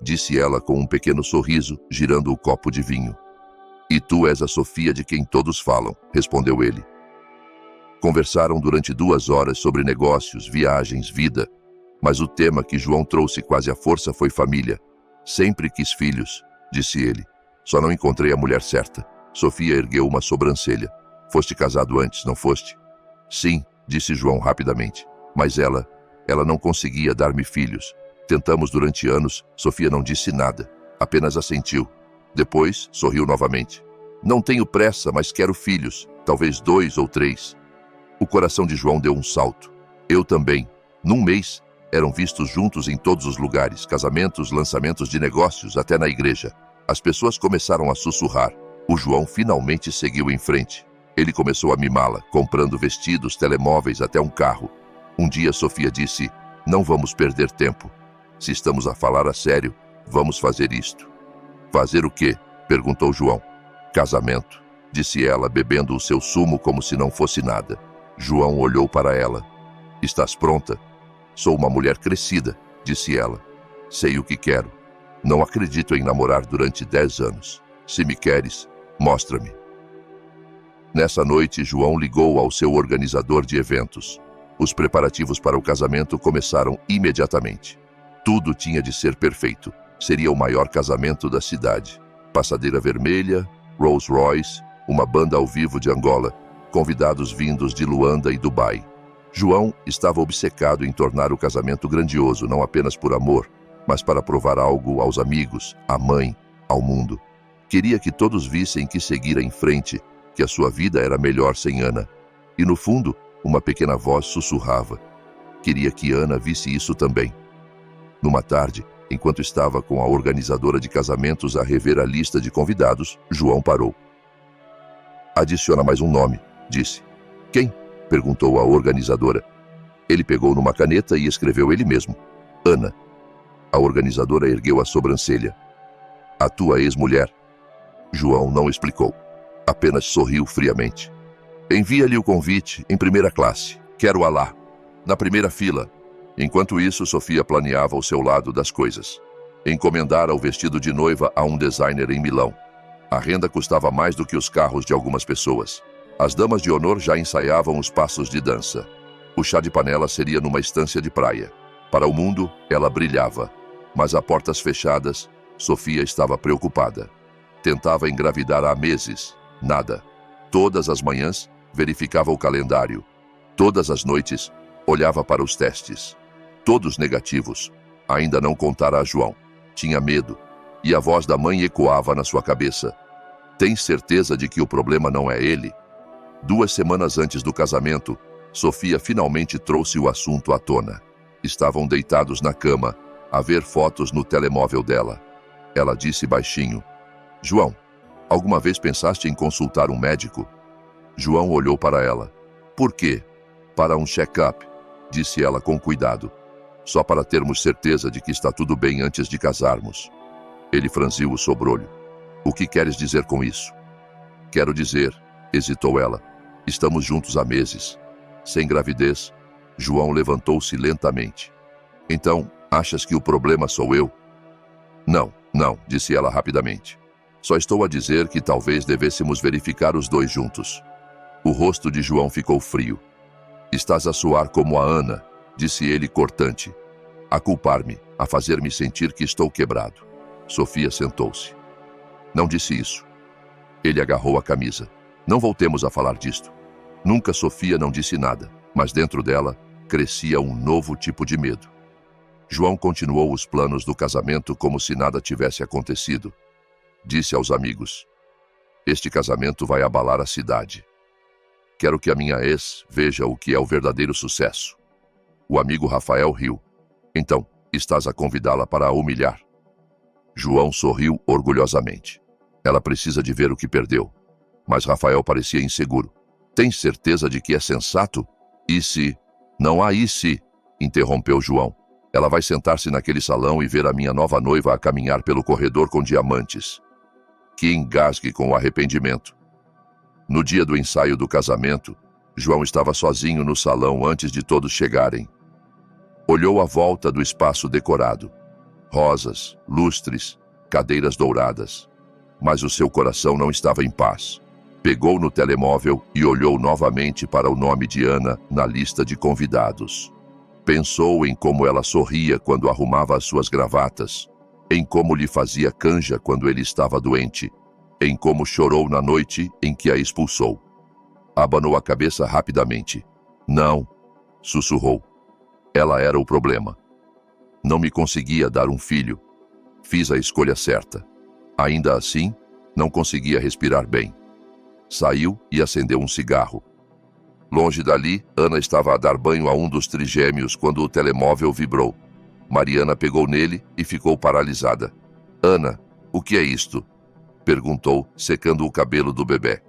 disse ela com um pequeno sorriso, girando o copo de vinho. E tu és a Sofia de quem todos falam, respondeu ele. Conversaram durante 2 horas sobre negócios, viagens, vida. Mas o tema que João trouxe quase à força foi família. Sempre quis filhos, disse ele. Só não encontrei a mulher certa. Sofia ergueu uma sobrancelha. Foste casado antes, não foste? Sim, disse João rapidamente. Mas ela não conseguia dar-me filhos. Tentamos durante anos, Sofia não disse nada, apenas assentiu. Depois, sorriu novamente. Não tenho pressa, mas quero filhos, talvez 2 ou 3. O coração de João deu um salto. Eu também. Num mês, eram vistos juntos em todos os lugares, casamentos, lançamentos de negócios, até na igreja. As pessoas começaram a sussurrar. O João finalmente seguiu em frente. Ele começou a mimá-la, comprando vestidos, telemóveis, até um carro. Um dia Sofia disse, não vamos perder tempo. Se estamos a falar a sério, vamos fazer isto. Fazer o quê? Perguntou João. Casamento, disse ela, bebendo o seu sumo como se não fosse nada. João olhou para ela. Estás pronta? Sou uma mulher crescida, disse ela. Sei o que quero. Não acredito em namorar durante 10 anos. Se me queres, mostra-me. Nessa noite, João ligou ao seu organizador de eventos. Os preparativos para o casamento começaram imediatamente. Tudo tinha de ser perfeito. Seria o maior casamento da cidade. Passadeira vermelha, Rolls Royce, uma banda ao vivo de Angola, convidados vindos de Luanda e Dubai. João estava obcecado em tornar o casamento grandioso, não apenas por amor, mas para provar algo aos amigos, à mãe, ao mundo. Queria que todos vissem que seguira em frente, que a sua vida era melhor sem Ana. E no fundo, uma pequena voz sussurrava. Queria que Ana visse isso também. Numa tarde, enquanto estava com a organizadora de casamentos a rever a lista de convidados, João parou. Adiciona mais um nome, disse. Quem? Perguntou a organizadora. Ele pegou numa caneta e escreveu ele mesmo. Ana. A organizadora ergueu a sobrancelha. A tua ex-mulher? João não explicou. Apenas sorriu friamente. Envia-lhe o convite em primeira classe. Quero-a lá, na primeira fila. Enquanto isso, Sofia planeava o seu lado das coisas. Encomendara o vestido de noiva a um designer em Milão. A renda custava mais do que os carros de algumas pessoas. As damas de honor já ensaiavam os passos de dança. O chá de panela seria numa estância de praia. Para o mundo, ela brilhava. Mas a portas fechadas, Sofia estava preocupada. Tentava engravidar há meses. Nada. Todas as manhãs, verificava o calendário. Todas as noites, olhava para os testes. Todos negativos. Ainda não contara a João. Tinha medo. E a voz da mãe ecoava na sua cabeça. Tens certeza de que o problema não é ele? 2 semanas antes do casamento, Sofia finalmente trouxe o assunto à tona. Estavam deitados na cama, a ver fotos no telemóvel dela. Ela disse baixinho. João, alguma vez pensaste em consultar um médico? João olhou para ela. Por quê? Para um check-up, disse ela com cuidado. Só para termos certeza de que está tudo bem antes de casarmos. Ele franziu o sobrolho. O que queres dizer com isso? Quero dizer, hesitou ela. Estamos juntos há meses. Sem gravidez. João levantou-se lentamente. Então, achas que o problema sou eu? Não, disse ela rapidamente. Só estou a dizer que talvez devêssemos verificar os 2 juntos. O rosto de João ficou frio. Estás a soar como a Ana, disse ele cortante. A culpar-me, a fazer-me sentir que estou quebrado. Sofia sentou-se. Não disse isso. Ele agarrou a camisa. Não voltemos a falar disto. Nunca Sofia não disse nada, mas dentro dela crescia um novo tipo de medo. João continuou os planos do casamento como se nada tivesse acontecido. Disse aos amigos: este casamento vai abalar a cidade. Quero que a minha ex veja o que é o verdadeiro sucesso. O amigo Rafael riu. Então, estás a convidá-la para a humilhar? João sorriu orgulhosamente. Ela precisa de ver o que perdeu. Mas Rafael parecia inseguro. Tens certeza de que é sensato? E se? Não há e se, interrompeu João. Ela vai sentar-se naquele salão e ver a minha nova noiva a caminhar pelo corredor com diamantes. Que engasgue com o arrependimento. No dia do ensaio do casamento, João estava sozinho no salão antes de todos chegarem. Olhou à volta do espaço decorado. Rosas, lustres, cadeiras douradas. Mas o seu coração não estava em paz. Pegou no telemóvel e olhou novamente para o nome de Ana na lista de convidados. Pensou em como ela sorria quando arrumava as suas gravatas, em como lhe fazia canja quando ele estava doente, em como chorou na noite em que a expulsou. Abanou a cabeça rapidamente. Não, sussurrou. Ela era o problema. Não me conseguia dar um filho. Fiz a escolha certa. Ainda assim, não conseguia respirar bem. Saiu e acendeu um cigarro. Longe dali, Ana estava a dar banho a um dos trigêmeos quando o telemóvel vibrou. Mariana pegou nele e ficou paralisada. Ana, o que é isto? Perguntou, secando o cabelo do bebê.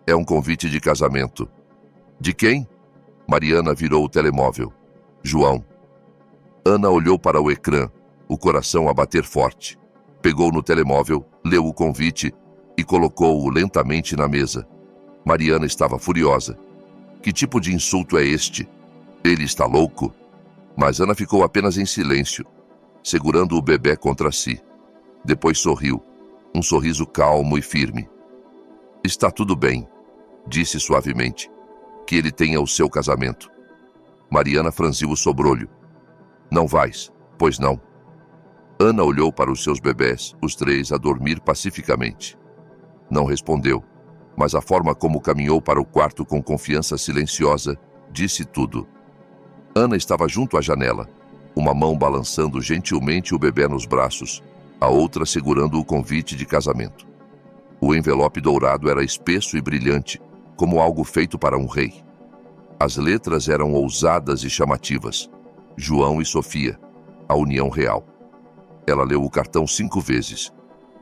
É um convite de casamento. De quem? Mariana virou o telemóvel. João. Ana olhou para o ecrã, o coração a bater forte. Pegou no telemóvel, leu o convite e colocou-o lentamente na mesa. Mariana estava furiosa. Que tipo de insulto é este? Ele está louco? Mas Ana ficou apenas em silêncio, segurando o bebê contra si. Depois sorriu, um sorriso calmo e firme. Está tudo bem, disse suavemente. Que ele tenha o seu casamento. Mariana franziu o sobrolho. Não vais, pois não. Ana olhou para os seus bebés, os três a dormir pacificamente. Não respondeu, mas a forma como caminhou para o quarto com confiança silenciosa disse tudo. Ana estava junto à janela, uma mão balançando gentilmente o bebê nos braços, a outra segurando o convite de casamento. O envelope dourado era espesso e brilhante, como algo feito para um rei. As letras eram ousadas e chamativas. João e Sofia, a união real. Ela leu o cartão 5 vezes.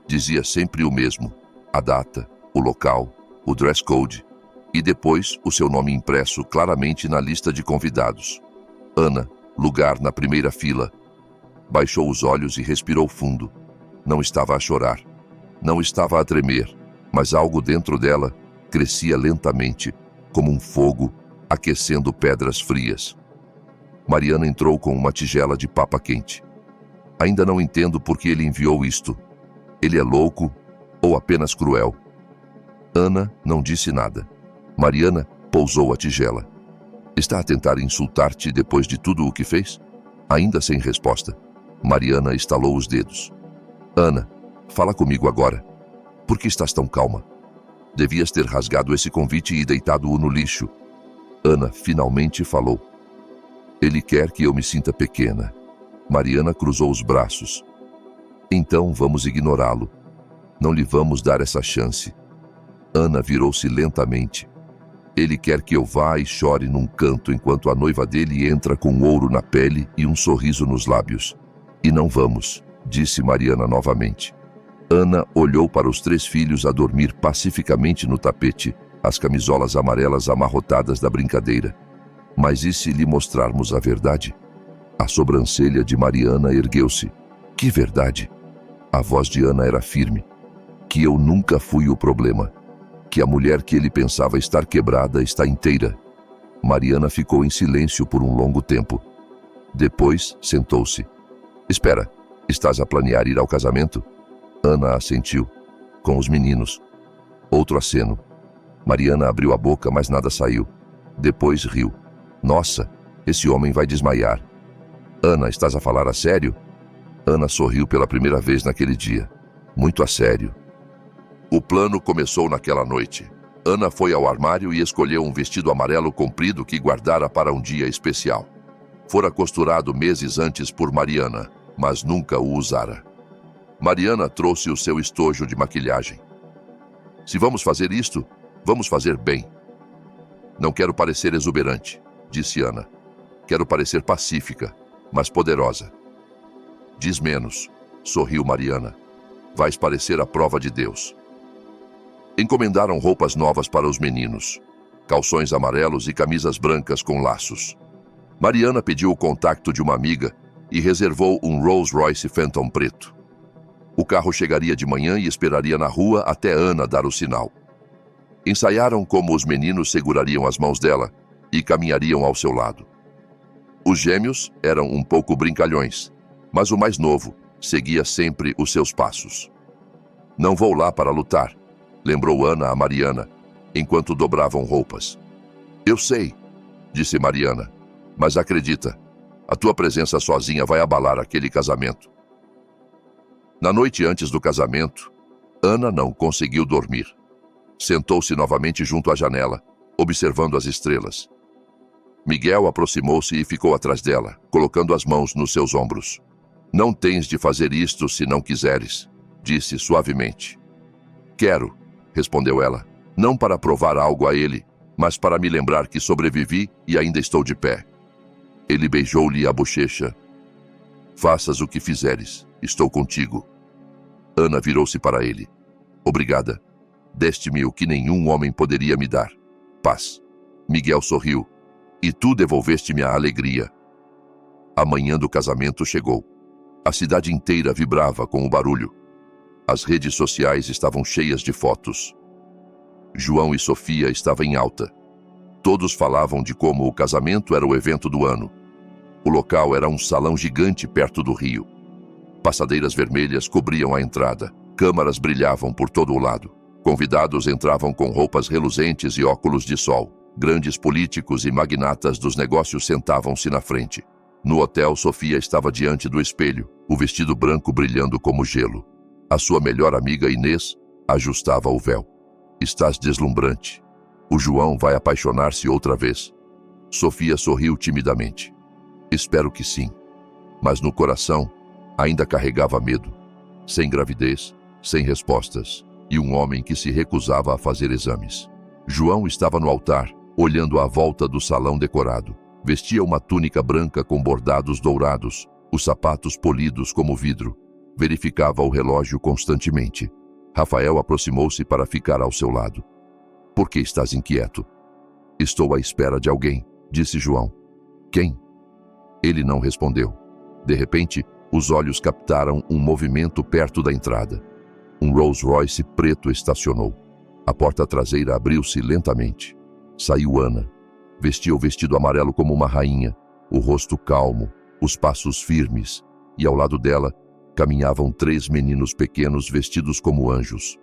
Dizia sempre o mesmo: a data, o local, o dress code e depois o seu nome impresso claramente na lista de convidados. Ana, lugar na primeira fila. Baixou os olhos e respirou fundo. Não estava a chorar. Não estava a tremer, mas algo dentro dela crescia lentamente, como um fogo, aquecendo pedras frias. Mariana entrou com uma tigela de papa quente. Ainda não entendo por que ele enviou isto. Ele é louco ou apenas cruel? Ana não disse nada. Mariana pousou a tigela. Está a tentar insultar-te depois de tudo o que fez? Ainda sem resposta, Mariana estalou os dedos. Ana, fala comigo agora. Por que estás tão calma? Devias ter rasgado esse convite e deitado-o no lixo. Ana finalmente falou. Ele quer que eu me sinta pequena. Mariana cruzou os braços. Então vamos ignorá-lo. Não lhe vamos dar essa chance. Ana virou-se lentamente. Ele quer que eu vá e chore num canto enquanto a noiva dele entra com ouro na pele e um sorriso nos lábios. E não vamos, disse Mariana novamente. Ana olhou para os 3 filhos a dormir pacificamente no tapete, as camisolas amarelas amarrotadas da brincadeira. Mas e se lhe mostrarmos a verdade? A sobrancelha de Mariana ergueu-se. Que verdade? A voz de Ana era firme. Que eu nunca fui o problema. Que a mulher que ele pensava estar quebrada está inteira. Mariana ficou em silêncio por um longo tempo. Depois, sentou-se. Espera, estás a planear ir ao casamento? Ana assentiu. Com os meninos. Outro aceno. Mariana abriu a boca, mas nada saiu. Depois riu. Nossa, esse homem vai desmaiar. Ana, estás a falar a sério? Ana sorriu pela primeira vez naquele dia, muito a sério. O plano começou naquela noite. Ana foi ao armário e escolheu um vestido amarelo comprido que guardara para um dia especial. Fora costurado meses antes por Mariana, mas nunca o usara. Mariana trouxe o seu estojo de maquilhagem. Se vamos fazer isto, vamos fazer bem. Não quero parecer exuberante, disse Ana. Quero parecer pacífica, mas poderosa. Diz menos, sorriu Mariana. Vais parecer a prova de Deus. Encomendaram roupas novas para os meninos, calções amarelos e camisas brancas com laços. Mariana pediu o contato de uma amiga e reservou um Rolls-Royce Phantom preto. O carro chegaria de manhã e esperaria na rua até Ana dar o sinal. Ensaiaram como os meninos segurariam as mãos dela e caminhariam ao seu lado. Os gêmeos eram um pouco brincalhões, mas o mais novo seguia sempre os seus passos. Não vou lá para lutar, lembrou Ana a Mariana, enquanto dobravam roupas. Eu sei, disse Mariana, mas acredita, a tua presença sozinha vai abalar aquele casamento. Na noite antes do casamento, Ana não conseguiu dormir. Sentou-se novamente junto à janela, observando as estrelas. Miguel aproximou-se e ficou atrás dela, colocando as mãos nos seus ombros. Não tens de fazer isto se não quiseres, disse suavemente. Quero, respondeu ela, não para provar algo a ele, mas para me lembrar que sobrevivi e ainda estou de pé. Ele beijou-lhe a bochecha. Faças o que fizeres, estou contigo. Ana virou-se para ele. Obrigada. Deste-me o que nenhum homem poderia me dar. Paz. Miguel sorriu. E tu devolveste-me a alegria. A manhã do casamento chegou. A cidade inteira vibrava com o barulho. As redes sociais estavam cheias de fotos. João e Sofia estavam em alta. Todos falavam de como o casamento era o evento do ano. O local era um salão gigante perto do rio. Passadeiras vermelhas cobriam a entrada. Câmaras brilhavam por todo o lado. Convidados entravam com roupas reluzentes e óculos de sol. Grandes políticos e magnatas dos negócios sentavam-se na frente. No hotel, Sofia estava diante do espelho, o vestido branco brilhando como gelo. A sua melhor amiga, Inês, ajustava o véu. Estás deslumbrante. O João vai apaixonar-se outra vez. Sofia sorriu timidamente. Espero que sim. Mas no coração, ainda carregava medo. Sem gravidez, sem respostas, e um homem que se recusava a fazer exames. João estava no altar, olhando à volta do salão decorado. Vestia uma túnica branca com bordados dourados, os sapatos polidos como vidro. Verificava o relógio constantemente. Rafael aproximou-se para ficar ao seu lado. Por que estás inquieto? Estou à espera de alguém, disse João. Quem? Ele não respondeu. De repente, os olhos captaram um movimento perto da entrada. Um Rolls-Royce preto estacionou. A porta traseira abriu-se lentamente. Saiu Ana. Vestia o vestido amarelo como uma rainha, o rosto calmo, os passos firmes, e ao lado dela caminhavam 3 meninos pequenos vestidos como anjos.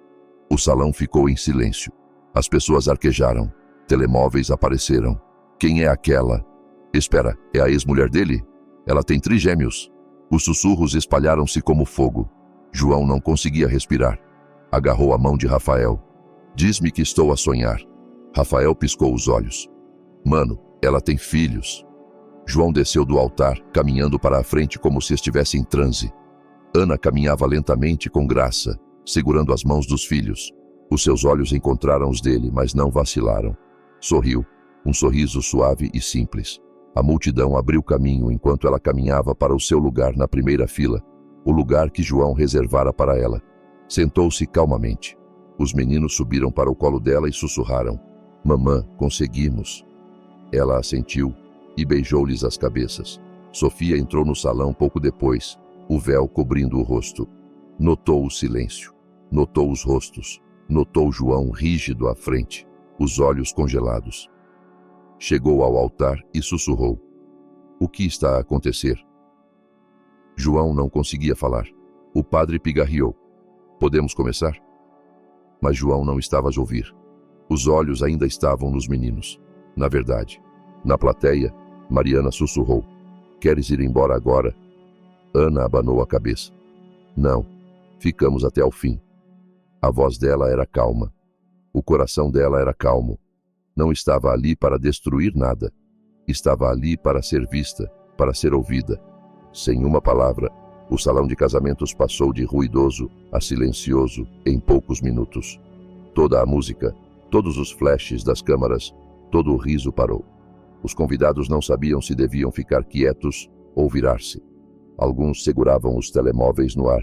O salão ficou em silêncio. As pessoas arquejaram. Telemóveis apareceram. Quem é aquela? Espera, é a ex-mulher dele? Ela tem trigêmeos. Os sussurros espalharam-se como fogo. João não conseguia respirar. Agarrou a mão de Rafael. Diz-me que estou a sonhar. Rafael piscou os olhos. Mano, ela tem filhos. João desceu do altar, caminhando para a frente como se estivesse em transe. Ana caminhava lentamente com graça, segurando as mãos dos filhos. Os seus olhos encontraram os dele, mas não vacilaram. Sorriu, um sorriso suave e simples. A multidão abriu caminho enquanto ela caminhava para o seu lugar na primeira fila, o lugar que João reservara para ela. Sentou-se calmamente. Os meninos subiram para o colo dela e sussurraram. Mamã, conseguimos. Ela assentiu e beijou-lhes as cabeças. Sofia entrou no salão pouco depois, o véu cobrindo o rosto. Notou o silêncio. Notou os rostos. Notou João rígido à frente, os olhos congelados. Chegou ao altar e sussurrou. O que está a acontecer? João não conseguia falar. O padre pigarreou. Podemos começar? Mas João não estava a ouvir. Os olhos ainda estavam nos meninos. Na verdade, na plateia, Mariana sussurrou. Queres ir embora agora? Ana abanou a cabeça. Não, ficamos até ao fim. A voz dela era calma. O coração dela era calmo. Não estava ali para destruir nada. Estava ali para ser vista, para ser ouvida. Sem uma palavra, o salão de casamentos passou de ruidoso a silencioso em poucos minutos. Toda a música, todos os flashes das câmaras, todo o riso parou. Os convidados não sabiam se deviam ficar quietos ou virar-se. Alguns seguravam os telemóveis no ar,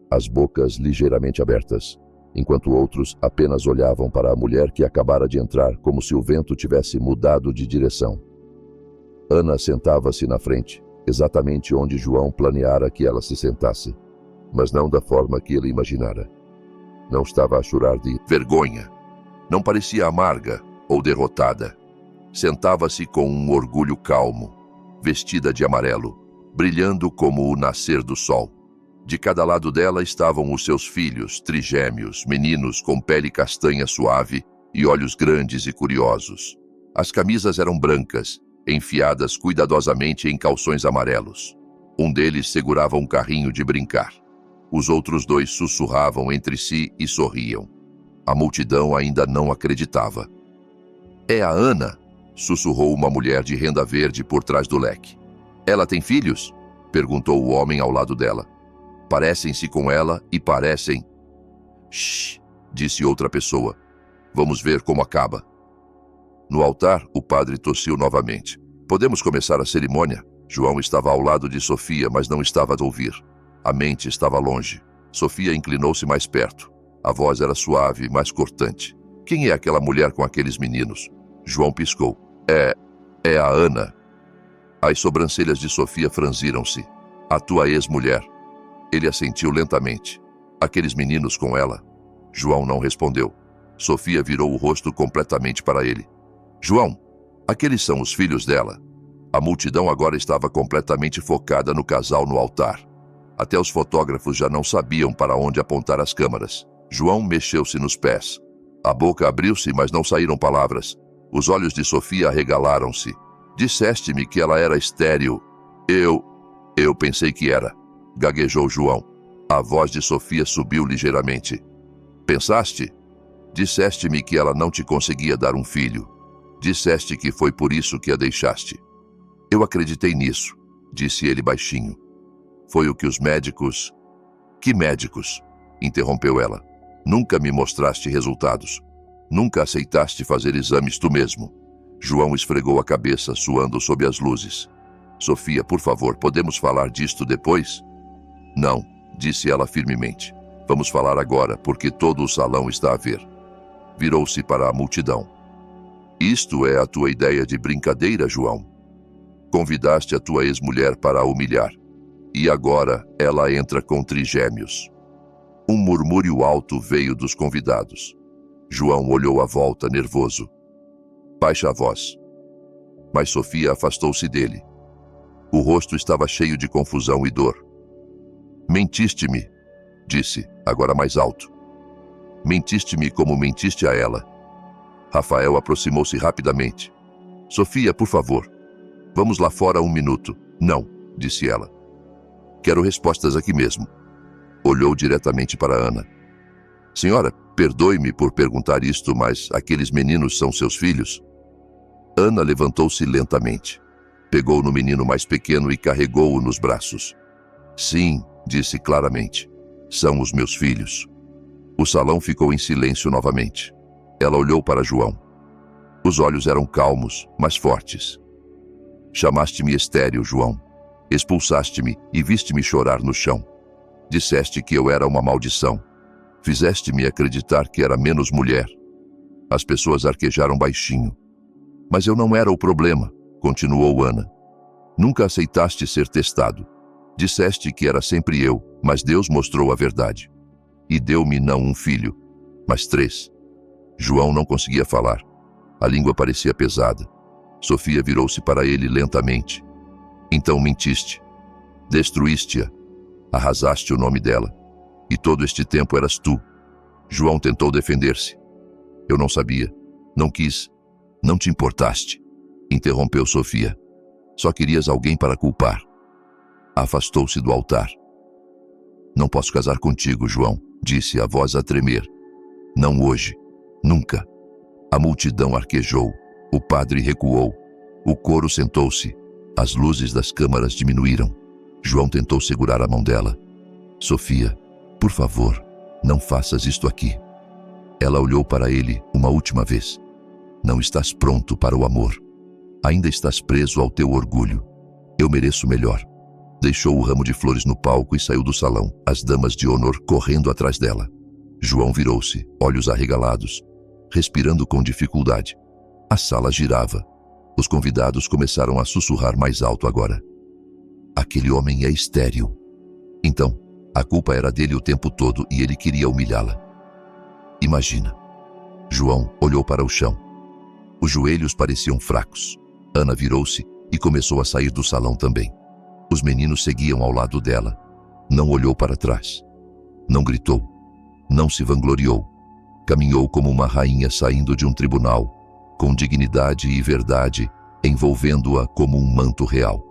as bocas ligeiramente abertas, enquanto outros apenas olhavam para a mulher que acabara de entrar como se o vento tivesse mudado de direção. Ana sentava-se na frente, exatamente onde João planeara que ela se sentasse, mas não da forma que ele imaginara. Não estava a chorar de vergonha. Não parecia amarga ou derrotada. Sentava-se com um orgulho calmo, vestida de amarelo, brilhando como o nascer do sol. De cada lado dela estavam os seus filhos, trigêmeos, meninos com pele castanha suave e olhos grandes e curiosos. As camisas eram brancas, enfiadas cuidadosamente em calções amarelos. Um deles segurava um carrinho de brincar. Os outros dois sussurravam entre si e sorriam. A multidão ainda não acreditava. "É a Ana", sussurrou uma mulher de renda verde por trás do leque. "Ela tem filhos?", perguntou o homem ao lado dela. "Parecem-se com ela e parecem..." "Shh", disse outra pessoa. "Vamos ver como acaba." No altar, o padre tossiu novamente. "Podemos começar a cerimônia?" João estava ao lado de Sofia, mas não estava a ouvir. A mente estava longe. Sofia inclinou-se mais perto. A voz era suave, mais cortante. "Quem é aquela mulher com aqueles meninos?" João piscou. É a Ana." As sobrancelhas de Sofia franziram-se. "A tua ex-mulher." Ele assentiu lentamente. "Aqueles meninos com ela?" João não respondeu. Sofia virou o rosto completamente para ele. "João, aqueles são os filhos dela." A multidão agora estava completamente focada no casal no altar. Até os fotógrafos já não sabiam para onde apontar as câmeras. João mexeu-se nos pés. A boca abriu-se, mas não saíram palavras. Os olhos de Sofia arregalaram-se. "Disseste-me que ela era estéril." Eu pensei que era", gaguejou João. A voz de Sofia subiu ligeiramente. "Pensaste? Disseste-me que ela não te conseguia dar um filho. Disseste que foi por isso que a deixaste." "Eu acreditei nisso", disse ele baixinho. "Foi o que os médicos..." "Que médicos?", interrompeu ela. "Nunca me mostraste resultados. Nunca aceitaste fazer exames tu mesmo." João esfregou a cabeça, suando sob as luzes. "Sofia, por favor, podemos falar disto depois?" "Não", disse ela firmemente. "Vamos falar agora, porque todo o salão está a ver." Virou-se para a multidão. "Isto é a tua ideia de brincadeira, João? Convidaste a tua ex-mulher para a humilhar. E agora ela entra com trigêmeos." Um murmúrio alto veio dos convidados. João olhou à volta, nervoso. "Baixa a voz." Mas Sofia afastou-se dele. O rosto estava cheio de confusão e dor. "Mentiste-me", disse, agora mais alto. "Mentiste-me como mentiste a ela." Rafael aproximou-se rapidamente. "Sofia, por favor. Vamos lá fora um minuto." "Não", disse ela. "Quero respostas aqui mesmo." Olhou diretamente para Ana. "Senhora, perdoe-me por perguntar isto, mas aqueles meninos são seus filhos?" Ana levantou-se lentamente. Pegou no menino mais pequeno e carregou-o nos braços. "Sim", disse claramente. "São os meus filhos." O salão ficou em silêncio novamente. Ela olhou para João. Os olhos eram calmos, mas fortes. "Chamaste-me estéril, João. Expulsaste-me e viste-me chorar no chão. Disseste que eu era uma maldição. Fizeste-me acreditar que era menos mulher." As pessoas arquejaram baixinho. "Mas eu não era o problema", continuou Ana. "Nunca aceitaste ser testado. Disseste que era sempre eu, mas Deus mostrou a verdade. E deu-me não um filho, mas 3. João não conseguia falar. A língua parecia pesada. Sofia virou-se para ele lentamente. "Então mentiste. Destruíste-a. Arrasaste o nome dela. E todo este tempo eras tu." João tentou defender-se. "Eu não sabia. Não quis. Não te importaste", interrompeu Sofia. "Só querias alguém para culpar." Afastou-se do altar. Não posso casar contigo, João, disse a voz a tremer. Não hoje. Nunca. A multidão arquejou. O padre recuou. O coro sentou-se. As luzes das câmaras diminuíram. João tentou segurar a mão dela. Sofia, por favor, não faças isto aqui. Ela olhou para ele uma última vez. Não estás pronto para o amor. Ainda estás preso ao teu orgulho. Eu mereço melhor. Deixou o ramo de flores no palco e saiu do salão, as damas de honor correndo atrás dela. João virou-se, olhos arregalados, respirando com dificuldade. A sala girava. Os convidados começaram a sussurrar mais alto agora. Aquele homem é estéril. Então, a culpa era dele o tempo todo e ele queria humilhá-la. Imagina. João olhou para o chão. Os joelhos pareciam fracos. Ana virou-se e começou a sair do salão também. Os meninos seguiam ao lado dela. Não olhou para trás. Não gritou. Não se vangloriou. Caminhou como uma rainha saindo de um tribunal, com dignidade e verdade, envolvendo-a como um manto real.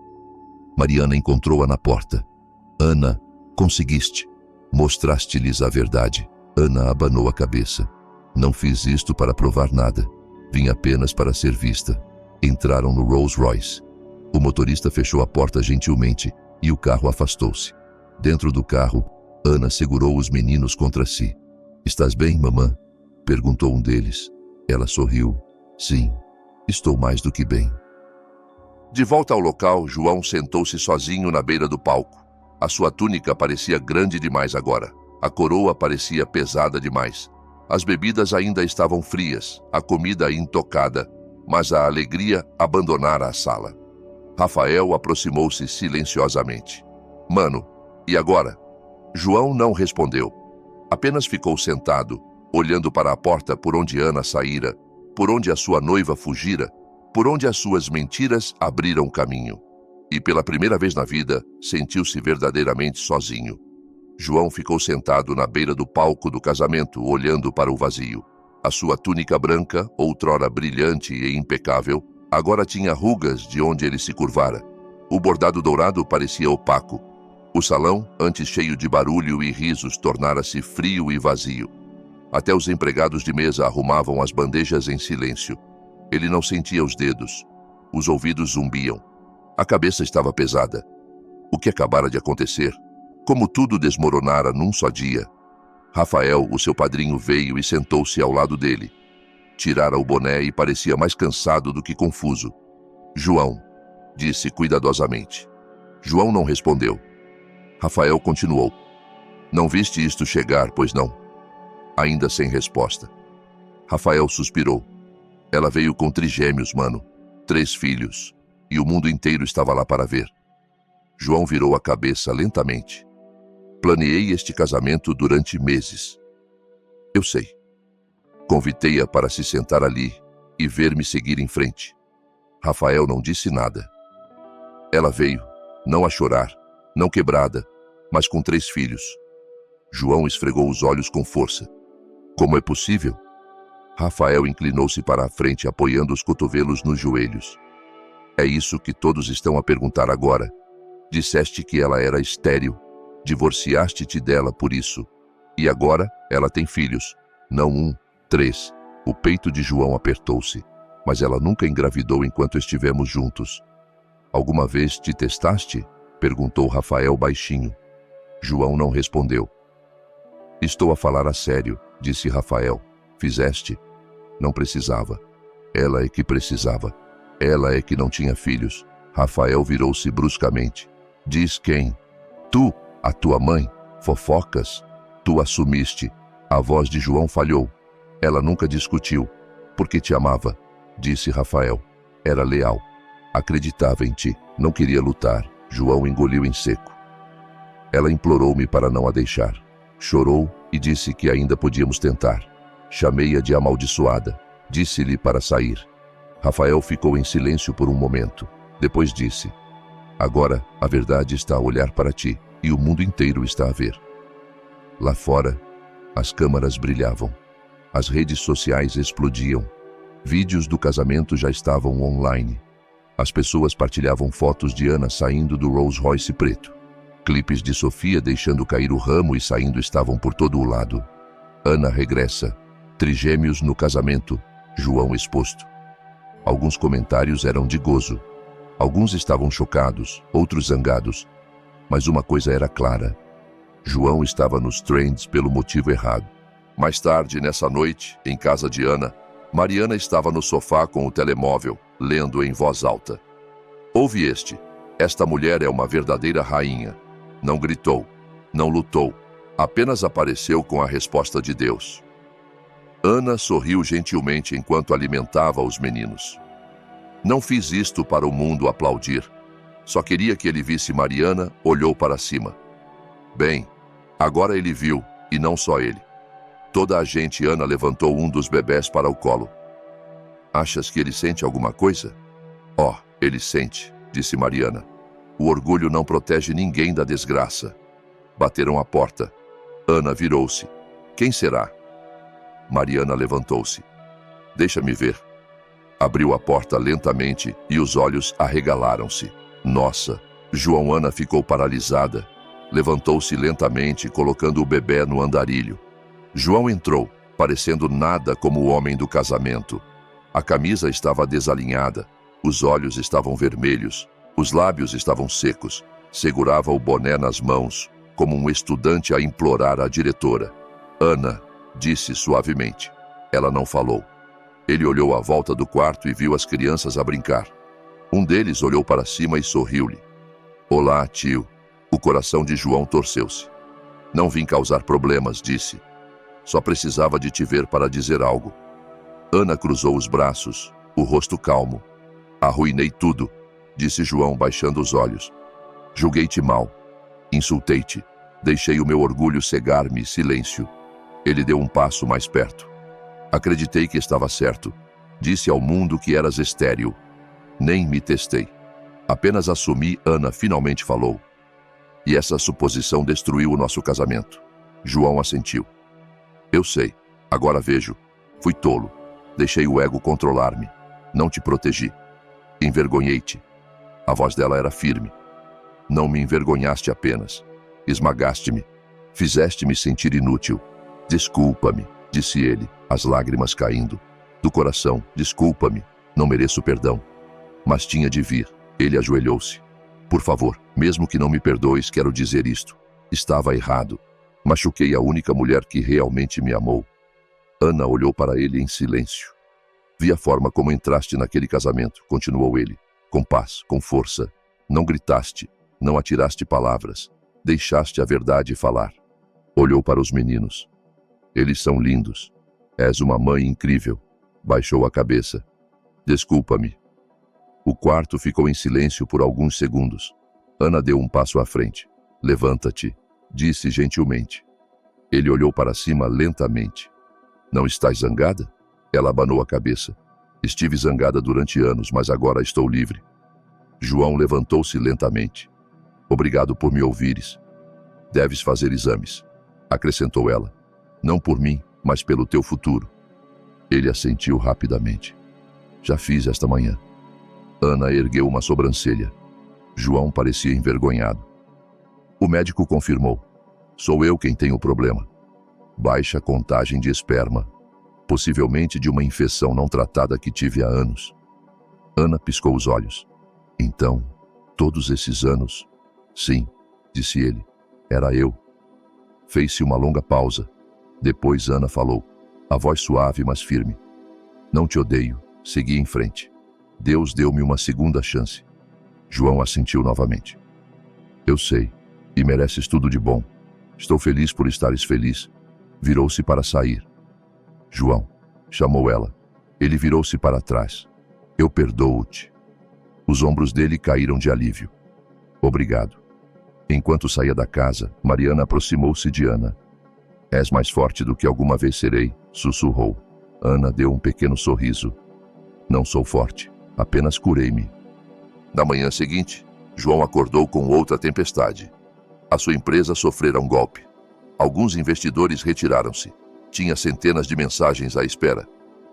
Mariana encontrou-a na porta. Ana, conseguiste. Mostraste-lhes a verdade. Ana abanou a cabeça. Não fiz isto para provar nada. Vim apenas para ser vista. Entraram no Rolls Royce. O motorista fechou a porta gentilmente e o carro afastou-se. Dentro do carro, Ana segurou os meninos contra si. Estás bem, mamã? Perguntou um deles. Ela sorriu. Sim, estou mais do que bem. De volta ao local, João sentou-se sozinho na beira do palco. A sua túnica parecia grande demais agora. A coroa parecia pesada demais. As bebidas ainda estavam frias, a comida intocada, mas a alegria abandonara a sala. Rafael aproximou-se silenciosamente. Mano, e agora? João não respondeu. Apenas ficou sentado, olhando para a porta por onde Ana saíra, por onde a sua noiva fugira, por onde as suas mentiras abriram caminho. E pela primeira vez na vida, sentiu-se verdadeiramente sozinho. João ficou sentado na beira do palco do casamento, olhando para o vazio. A sua túnica branca, outrora brilhante e impecável, agora tinha rugas de onde ele se curvara. O bordado dourado parecia opaco. O salão, antes cheio de barulho e risos, tornara-se frio e vazio. Até os empregados de mesa arrumavam as bandejas em silêncio. Ele não sentia os dedos. Os ouvidos zumbiam. A cabeça estava pesada. O que acabara de acontecer? Como tudo desmoronara num só dia. Rafael, o seu padrinho, veio e sentou-se ao lado dele. Tirara o boné e parecia mais cansado do que confuso. João, disse cuidadosamente. João não respondeu. Rafael continuou. Não viste isto chegar, pois não? Ainda sem resposta. Rafael suspirou. Ela veio com trigêmeos, mano. 3 filhos. E o mundo inteiro estava lá para ver. João virou a cabeça lentamente. Planeei este casamento durante meses. Eu sei. Convidei-a para se sentar ali e ver-me seguir em frente. Rafael não disse nada. Ela veio, não a chorar, não quebrada, mas com 3 filhos. João esfregou os olhos com força. Como é possível? Rafael inclinou-se para a frente, apoiando os cotovelos nos joelhos. É isso que todos estão a perguntar agora. Disseste que ela era estéril. Divorciaste-te dela por isso. E agora ela tem filhos. Não 1, 3. O peito de João apertou-se. Mas ela nunca engravidou enquanto estivemos juntos. Alguma vez te testaste? Perguntou Rafael baixinho. João não respondeu. Estou a falar a sério, disse Rafael. Fizeste? Não precisava. Ela é que precisava. Ela é que não tinha filhos. Rafael virou-se bruscamente. Diz quem? Tu, a tua mãe. Fofocas. Tu assumiste. A voz de João falhou. Ela nunca discutiu. Porque te amava, disse Rafael. Era leal. Acreditava em ti. Não queria lutar. João engoliu em seco. Ela implorou-me para não a deixar. Chorou e disse que ainda podíamos tentar. Chamei-a de amaldiçoada. Disse-lhe para sair. Rafael ficou em silêncio por um momento. Depois disse: agora a verdade está a olhar para ti e o mundo inteiro está a ver. Lá fora, as câmaras brilhavam. As redes sociais explodiam. Vídeos do casamento já estavam online. As pessoas partilhavam fotos de Ana saindo do Rolls Royce preto. Clipes de Sofia deixando cair o ramo e saindo estavam por todo o lado. Ana regressa. Trigêmeos no casamento. João exposto. Alguns comentários eram de gozo. Alguns estavam chocados, outros zangados. Mas uma coisa era clara. João estava nos trends pelo motivo errado. Mais tarde, nessa noite, em casa de Ana, Mariana estava no sofá com o telemóvel, lendo em voz alta. Ouve este. Esta mulher é uma verdadeira rainha. Não gritou, não lutou, apenas apareceu com a resposta de Deus. Ana sorriu gentilmente enquanto alimentava os meninos. Não fiz isto para o mundo aplaudir. Só queria que ele visse Mariana, olhou para cima. Bem, agora ele viu, e não só ele. Toda a gente. Ana levantou um dos bebés para o colo. Achas que ele sente alguma coisa? Oh, ele sente, disse Mariana. O orgulho não protege ninguém da desgraça. Bateram a porta. Ana virou-se. Quem será? Mariana levantou-se. Deixa-me ver. Abriu a porta lentamente e os olhos arregalaram-se. Nossa! João. Ana ficou paralisada. Levantou-se lentamente, colocando o bebê no andarilho. João entrou, parecendo nada como o homem do casamento. A camisa estava desalinhada, os olhos estavam vermelhos, os lábios estavam secos. Segurava o boné nas mãos, como um estudante a implorar à diretora. Ana, disse suavemente. Ela não falou. Ele olhou à volta do quarto e viu as crianças a brincar. Um deles olhou para cima e sorriu-lhe. Olá, tio. O coração de João torceu-se. Não vim causar problemas, disse. Só precisava de te ver para dizer algo. Ana cruzou os braços, o rosto calmo. Arruinei tudo, disse João baixando os olhos. Julguei-te mal. Insultei-te. Deixei o meu orgulho cegar-me. Silêncio. Ele deu um passo mais perto. Acreditei que estava certo. Disse ao mundo que eras estéril. Nem me testei. Apenas assumi. Ana finalmente falou. E essa suposição destruiu o nosso casamento. João assentiu. Eu sei. Agora vejo. Fui tolo. Deixei o ego controlar-me. Não te protegi. Envergonhei-te. A voz dela era firme. Não me envergonhaste apenas. Esmagaste-me. Fizeste-me sentir inútil. Desculpa-me, disse ele, as lágrimas caindo. Do coração, desculpa-me. Não mereço perdão. Mas tinha de vir. Ele ajoelhou-se. Por favor, mesmo que não me perdoes, quero dizer isto. Estava errado. Machuquei a única mulher que realmente me amou. Ana olhou para ele em silêncio. Vi a forma como entraste naquele casamento, continuou ele. Com paz, com força. Não gritaste, não atiraste palavras. Deixaste a verdade falar. Olhou para os meninos. Eles são lindos. És uma mãe incrível. Baixou a cabeça. Desculpa-me. O quarto ficou em silêncio por alguns segundos. Ana deu um passo à frente. Levanta-te, disse gentilmente. Ele olhou para cima lentamente. Não estás zangada? Ela abanou a cabeça. Estive zangada durante anos, mas agora estou livre. João levantou-se lentamente. Obrigado por me ouvires. Deves fazer exames, acrescentou ela. Não por mim, mas pelo teu futuro. Ele assentiu rapidamente. Já fiz esta manhã. Ana ergueu uma sobrancelha. João parecia envergonhado. O médico confirmou. Sou eu quem tem o problema. Baixa contagem de esperma. Possivelmente de uma infecção não tratada que tive há anos. Ana piscou os olhos. Então, todos esses anos? Sim, disse ele. Era eu. Fez-se uma longa pausa. Depois Ana falou, a voz suave mas firme. Não te odeio. Segui em frente. Deus deu-me uma segunda chance. João assentiu novamente. Eu sei, e mereces tudo de bom. Estou feliz por estares feliz. Virou-se para sair. João, chamou ela. Ele virou-se para trás. Eu perdoo-te. Os ombros dele caíram de alívio. Obrigado. Enquanto saía da casa, Mariana aproximou-se de Ana. És mais forte do que alguma vez serei, sussurrou. Ana deu um pequeno sorriso. Não sou forte, apenas curei-me. Na manhã seguinte, João acordou com outra tempestade. A sua empresa sofrera um golpe. Alguns investidores retiraram-se. Tinha centenas de mensagens à espera.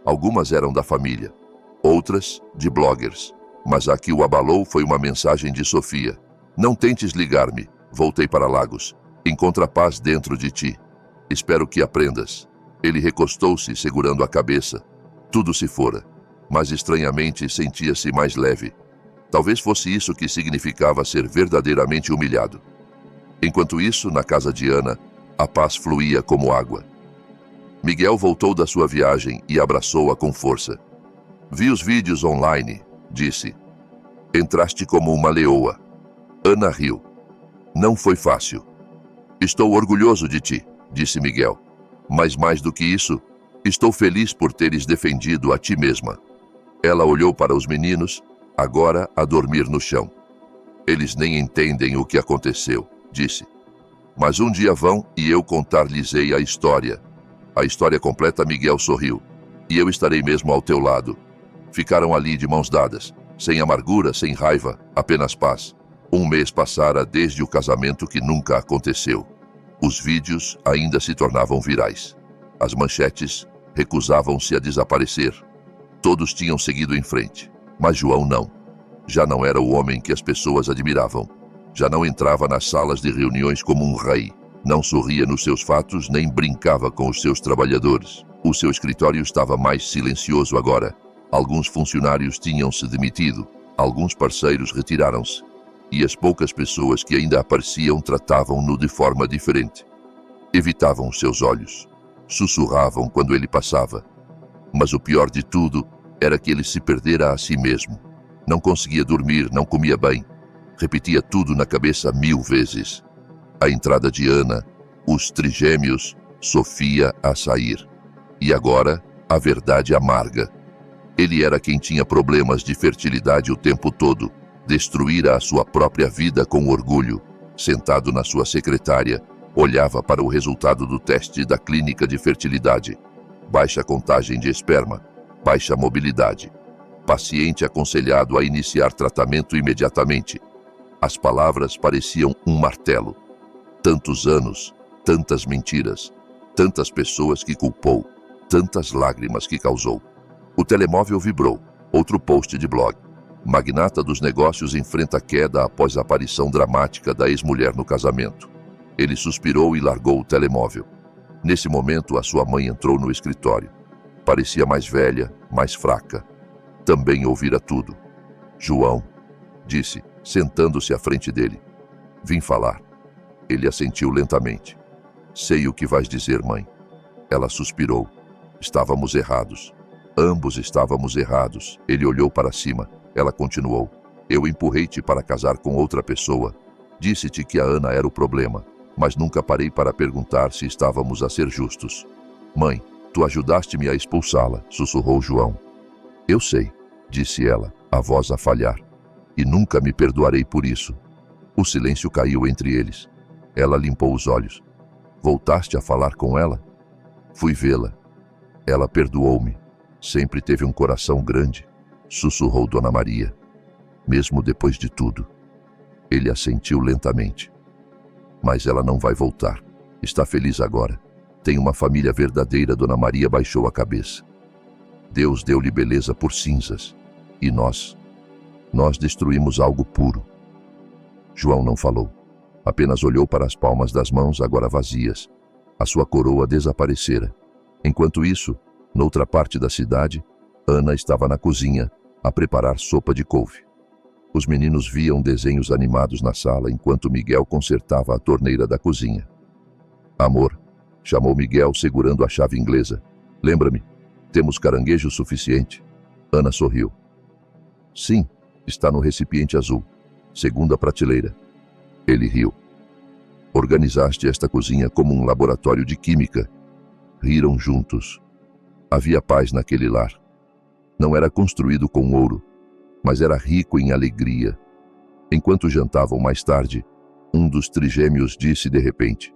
Algumas eram da família, outras de bloggers. Mas a que o abalou foi uma mensagem de Sofia. Não tentes ligar-me. Voltei para Lagos. Encontra paz dentro de ti. Espero que aprendas. Ele recostou-se, segurando a cabeça. Tudo se fora, mas estranhamente sentia-se mais leve. Talvez fosse isso que significava ser verdadeiramente humilhado. Enquanto isso, na casa de Ana, a paz fluía como água. Miguel voltou da sua viagem e abraçou-a com força. Vi os vídeos online, disse. Entraste como uma leoa. Ana riu. Não foi fácil. Estou orgulhoso de ti, disse Miguel. Mas mais do que isso, estou feliz por teres defendido a ti mesma. Ela olhou para os meninos, agora a dormir no chão. Eles nem entendem o que aconteceu, disse. Mas um dia vão e eu contar-lhes-ei a história. A história completa. Miguel sorriu. E eu estarei mesmo ao teu lado. Ficaram ali de mãos dadas, sem amargura, sem raiva, apenas paz. Um mês passara desde o casamento que nunca aconteceu. Os vídeos ainda se tornavam virais. As manchetes recusavam-se a desaparecer. Todos tinham seguido em frente, mas João não. Já não era o homem que as pessoas admiravam. Já não entrava nas salas de reuniões como um rei. Não sorria nos seus fatos, nem brincava com os seus trabalhadores. O seu escritório estava mais silencioso agora. Alguns funcionários tinham se demitido. Alguns parceiros retiraram-se. E as poucas pessoas que ainda apareciam tratavam-no de forma diferente. Evitavam os seus olhos. Sussurravam quando ele passava. Mas o pior de tudo era que ele se perdera a si mesmo. Não conseguia dormir, não comia bem. Repetia tudo na cabeça 1000 vezes. A entrada de Ana, os trigêmeos, Sofia a sair. E agora, a verdade amarga. Ele era quem tinha problemas de fertilidade o tempo todo. Destruíra a sua própria vida com orgulho. Sentado na sua secretária, olhava para o resultado do teste da clínica de fertilidade. Baixa contagem de esperma, baixa mobilidade. Paciente aconselhado a iniciar tratamento imediatamente. As palavras pareciam um martelo. Tantos anos, tantas mentiras, tantas pessoas que culpou, tantas lágrimas que causou. O telemóvel vibrou. Outro post de blog. Magnata dos negócios enfrenta queda após a aparição dramática da ex-mulher no casamento. Ele suspirou e largou o telemóvel. Nesse momento, a sua mãe entrou no escritório. Parecia mais velha, mais fraca. Também ouvira tudo. João, disse, sentando-se à frente dele. Vim falar. Ele assentiu lentamente. Sei o que vais dizer, mãe. Ela suspirou. Estávamos errados. Ambos estávamos errados. Ele olhou para cima. Ela continuou. Eu empurrei-te para casar com outra pessoa. Disse-te que a Ana era o problema, mas nunca parei para perguntar se estávamos a ser justos. Mãe, tu ajudaste-me a expulsá-la, sussurrou João. Eu sei, disse ela, a voz a falhar. E nunca me perdoarei por isso. O silêncio caiu entre eles. Ela limpou os olhos. Voltaste a falar com ela? Fui vê-la. Ela perdoou-me. Sempre teve um coração grande, sussurrou Dona Maria. Mesmo depois de tudo. Ele assentiu lentamente. Mas ela não vai voltar. Está feliz agora. Tem uma família verdadeira. Dona Maria baixou a cabeça. Deus deu-lhe beleza por cinzas. E nós destruímos algo puro. João não falou. Apenas olhou para as palmas das mãos agora vazias. A sua coroa desaparecera. Enquanto isso, noutra parte da cidade, Ana estava na cozinha, a preparar sopa de couve. Os meninos viam desenhos animados na sala enquanto Miguel consertava a torneira da cozinha. Amor, chamou Miguel segurando a chave inglesa. Lembra-me, temos caranguejo suficiente? Ana sorriu. Sim, está no recipiente azul, segunda prateleira. Ele riu. Organizaste esta cozinha como um laboratório de química. Riram juntos. Havia paz naquele lar. Não era construído com ouro, mas era rico em alegria. Enquanto jantavam mais tarde, um dos trigêmeos disse de repente: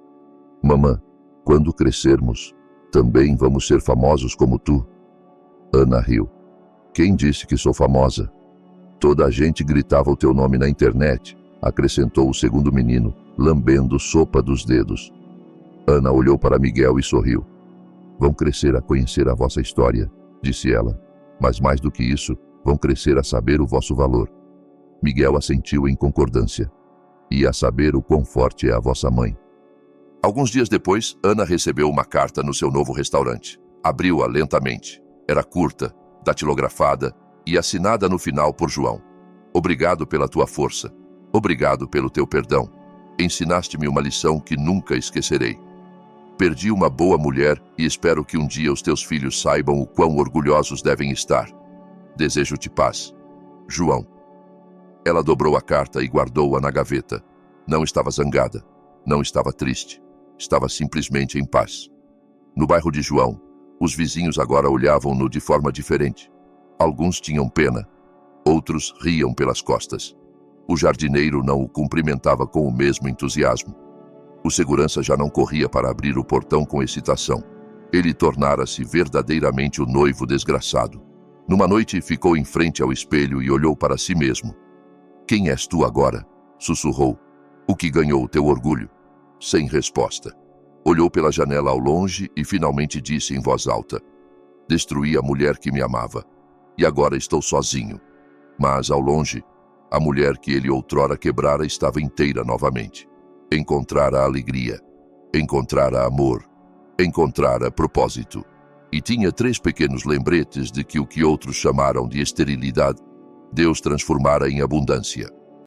Mamã, quando crescermos, também vamos ser famosos como tu? Ana riu. Quem disse que sou famosa? Toda a gente gritava o teu nome na internet, acrescentou o segundo menino, lambendo sopa dos dedos. Ana olhou para Miguel e sorriu. Vão crescer a conhecer a vossa história, disse ela. Mas mais do que isso, vão crescer a saber o vosso valor. Miguel assentiu em concordância. E a saber o quão forte é a vossa mãe. Alguns dias depois, Ana recebeu uma carta no seu novo restaurante. Abriu-a lentamente. Era curta, datilografada e assinada no final por João. Obrigado pela tua força. Obrigado pelo teu perdão. Ensinaste-me uma lição que nunca esquecerei. Perdi uma boa mulher e espero que um dia os teus filhos saibam o quão orgulhosos devem estar. Desejo-te paz. João. Ela dobrou a carta e guardou-a na gaveta. Não estava zangada. Não estava triste. Estava simplesmente em paz. No bairro de João, os vizinhos agora olhavam-no de forma diferente. Alguns tinham pena. Outros riam pelas costas. O jardineiro não o cumprimentava com o mesmo entusiasmo. O segurança já não corria para abrir o portão com excitação. Ele tornara-se verdadeiramente o noivo desgraçado. Numa noite, ficou em frente ao espelho e olhou para si mesmo. Quem és tu agora? Sussurrou. O que ganhou o teu orgulho? Sem resposta. Olhou pela janela ao longe e finalmente disse em voz alta. Destruí a mulher que me amava. E agora estou sozinho. Mas, ao longe, a mulher que ele outrora quebrara estava inteira novamente. Encontrara alegria. Encontrara amor. Encontrara propósito. E tinha 3 pequenos lembretes de que o que outros chamaram de esterilidade, Deus transformara em abundância.